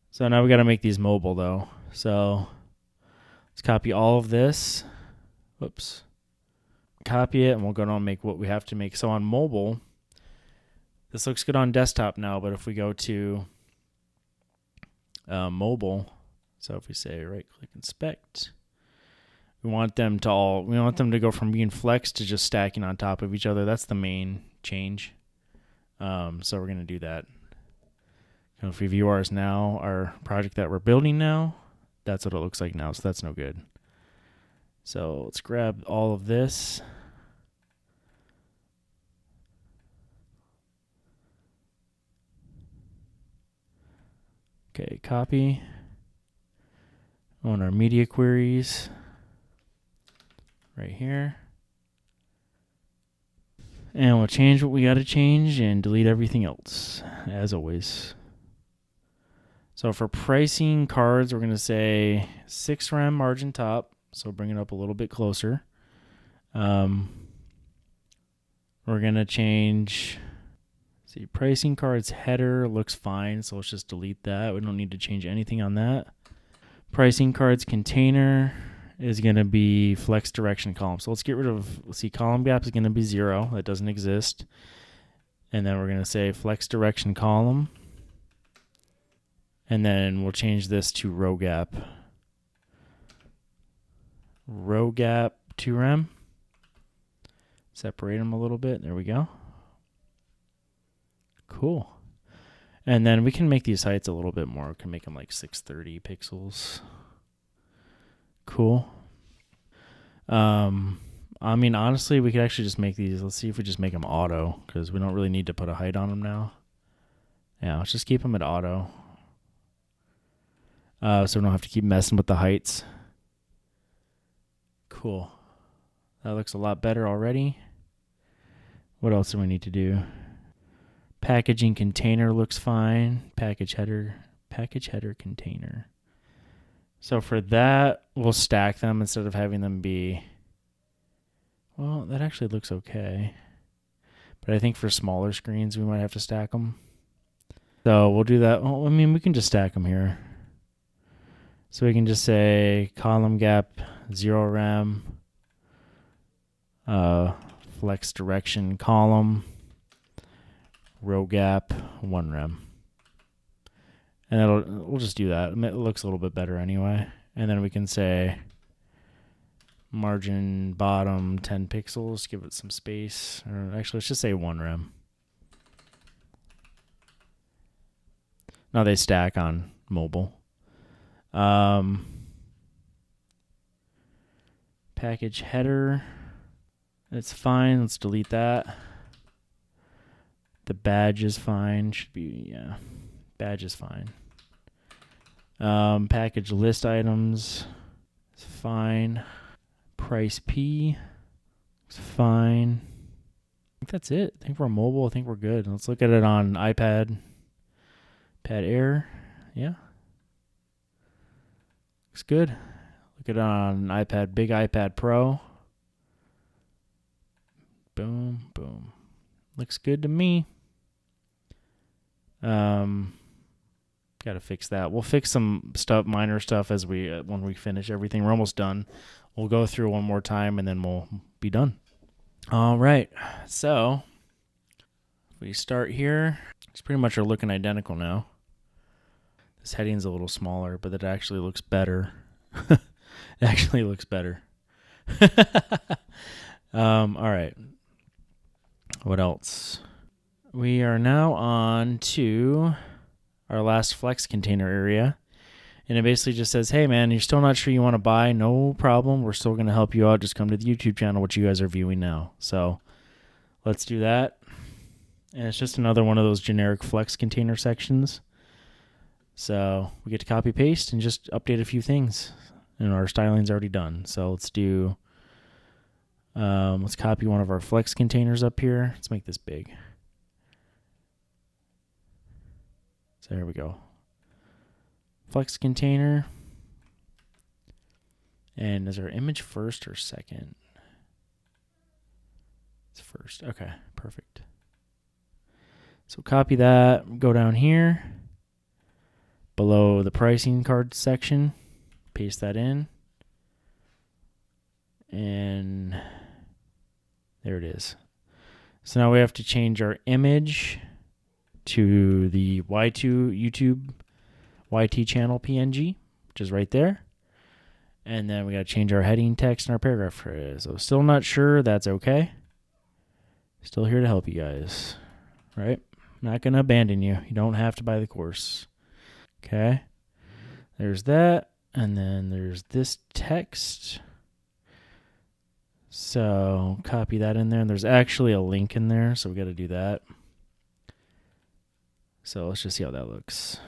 So now we got to make these mobile though. So let's copy all of this. Whoops. copy it, and we'll go down and make what we have to make. So on mobile, this looks good on desktop now, but if we go to mobile, so if we say right click inspect, we want them to go from being flexed to just stacking on top of each other. That's the main change. So we're going to do that. If we view ours now, our project that we're building now, that's what it looks like now, so that's no good. So let's grab all of this. Okay, copy. On our media queries, right here. And we'll change what we got to change and delete everything else, as always. So for pricing cards, we're going to say 6 rem margin top. So bring it up a little bit closer. We're going to change, see, pricing cards header looks fine. So let's just delete that. We don't need to change anything on that. Pricing cards container is going to be flex direction column. So let's get rid of, see, column gap is going to be 0. That doesn't exist. And then we're going to say flex direction column. And then we'll change this to row gap. Row gap 2 rem. Separate them a little bit. There we go. Cool. And then we can make these heights a little bit more. We can make them like 630 pixels. Cool. I mean, honestly, we could actually just make these. Let's see if we just make them auto, because we don't really need to put a height on them now. Yeah, let's just keep them at auto. So we don't have to keep messing with the heights. Cool. That looks a lot better already. What else do we need to do? Packaging container looks fine. Package header container. So for that, we'll stack them instead of having them be, well, that actually looks okay. But I think for smaller screens, we might have to stack them. So we'll do that. Well, I mean, we can just stack them here. So we can just say column gap 0 rem, flex direction column, row gap 1 rem. And we'll just do that. It looks a little bit better anyway. And then we can say margin bottom 10 pixels, give it some space. Or actually, let's just say 1 rem. Now they stack on mobile. Package header, that's fine. Let's delete that. The badge is fine. Should be, yeah. Badge is fine. Package list items is fine. Price P is fine. I think that's it. I think for mobile, I think we're good. Let's look at it on iPad. Pad Air, yeah. Looks good. Look at it on iPad, big iPad Pro. Boom, boom. Looks good to me. Got to fix that. We'll fix some stuff, minor stuff, as we when we finish everything. We're almost done. We'll go through one more time and then we'll be done. All right. So if we start here, it's pretty much are looking identical now. This heading's a little smaller, but it actually looks better. It actually looks better. All right. What else? We are now on to our last flex container area. And it basically just says, hey, man, you're still not sure you want to buy? No problem. We're still going to help you out. Just come to the YouTube channel, which you guys are viewing now. So let's do that. And it's just another one of those generic flex container sections. So we get to copy paste and just update a few things. And our styling's already done. So let's do, let's copy one of our flex containers up here. Let's make this big. So there we go. Flex container. And is our image first or second? It's first. Okay, perfect. So copy that, go down here below the pricing card section, paste that in, and There it is. So now we have to change our image to the Y2 YouTube YT channel PNG, which is right there. And then we got to change our heading text and our paragraph. So still not sure. That's okay. Still here to help you guys, right? Not going to abandon you. You don't have to buy the course. Okay. There's that. And then there's this text. So copy that in there. And there's actually a link in there. So we got to do that. So let's just see how that looks.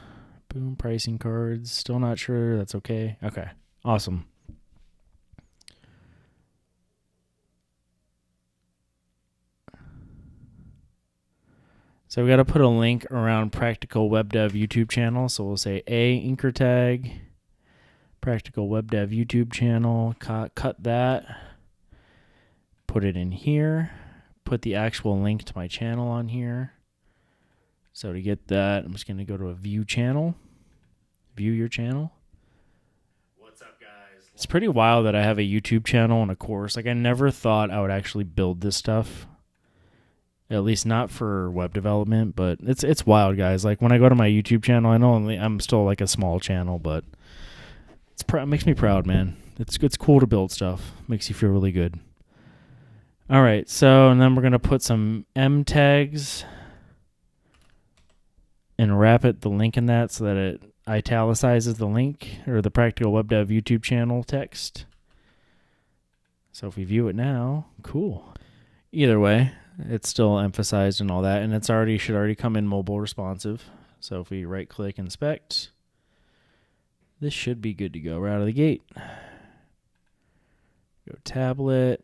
Boom, pricing cards. Still not sure. That's okay. Okay. Awesome. So we got to put a link around Practical Web Dev YouTube channel. So we'll say anchor tag, Practical Web Dev YouTube channel, cut that, put it in here, put the actual link to my channel on here. So to get that, I'm just going to go to a view channel, view your channel. What's up, guys? It's pretty wild that I have a YouTube channel and a course. Like I never thought I would actually build this stuff. At least not for web development, but it's wild, guys. Like when I go to my YouTube channel, I know I'm still like a small channel, but it makes me proud, man. It's cool to build stuff. Makes you feel really good. All right, so and then we're gonna put some M tags and wrap the link in that so that it italicizes the link or the Practical Web Dev YouTube channel text. So if we view it now, cool. Either way, it's still emphasized and all that, and it's should already come in mobile responsive. So if we right click inspect, this should be good to go right out of the gate. Go tablet,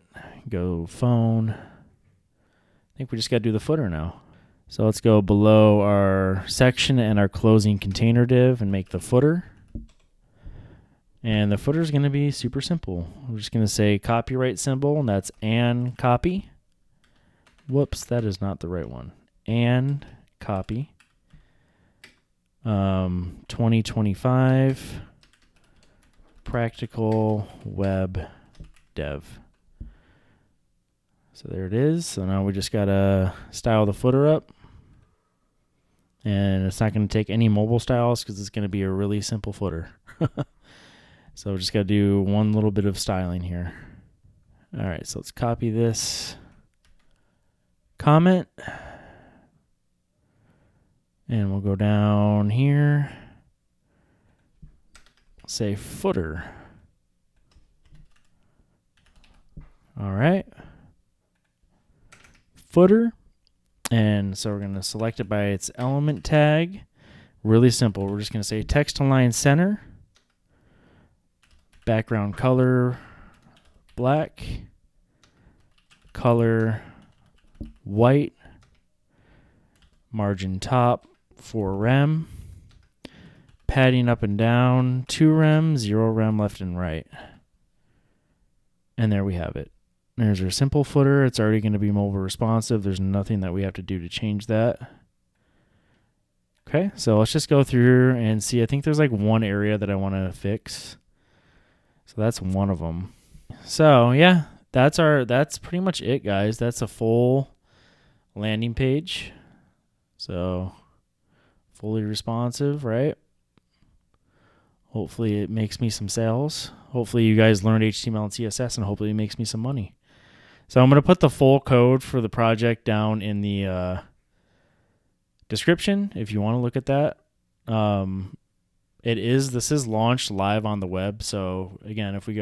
go phone. I think we just got to do the footer now. So let's go below our section and our closing container div and make the footer. And the footer is going to be super simple. We're just going to say copyright symbol, and that's and copy. Whoops, that is not the right one. And copy. 2025 Practical Web Dev. So there it is. So now we just got to style the footer up. And it's not going to take any mobile styles because it's going to be a really simple footer. So we just got to do one little bit of styling here. All right, so let's copy this comment. And we'll go down here. Say footer. All right. Footer. And so we're going to select it by its element tag. Really simple. We're just going to say text align center. Background color black. Color white. Margin top 4 rem. Padding up and down 2 rem, 0 rem left and right. And there we have it. There's our simple footer. It's already going to be mobile responsive. There's nothing that we have to do to change that. Okay, so let's just go through and see. I think there's like one area that I want to fix. So that's one of them. So yeah, that's pretty much it, guys. That's a full landing page. So fully responsive, right? Hopefully it makes me some sales. Hopefully you guys learned HTML and CSS, and hopefully it makes me some money. So I'm going to put the full code for the project down in the description if you want to look at that. This is launched live on the web. So again, if we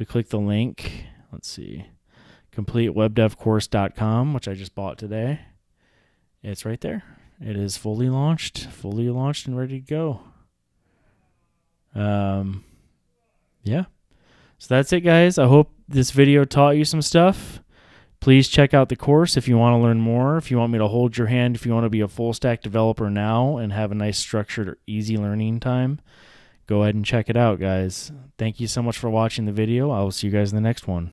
click the link, let's see, completewebdevcourse.com, which I just bought today. It's right there. It is fully launched and ready to go. Yeah. So that's it, guys. I hope this video taught you some stuff. Please check out the course if you want to learn more. If you want me to hold your hand, if you want to be a full stack developer now and have a nice structured, easy learning time, go ahead and check it out, guys. Thank you so much for watching the video. I will see you guys in the next one.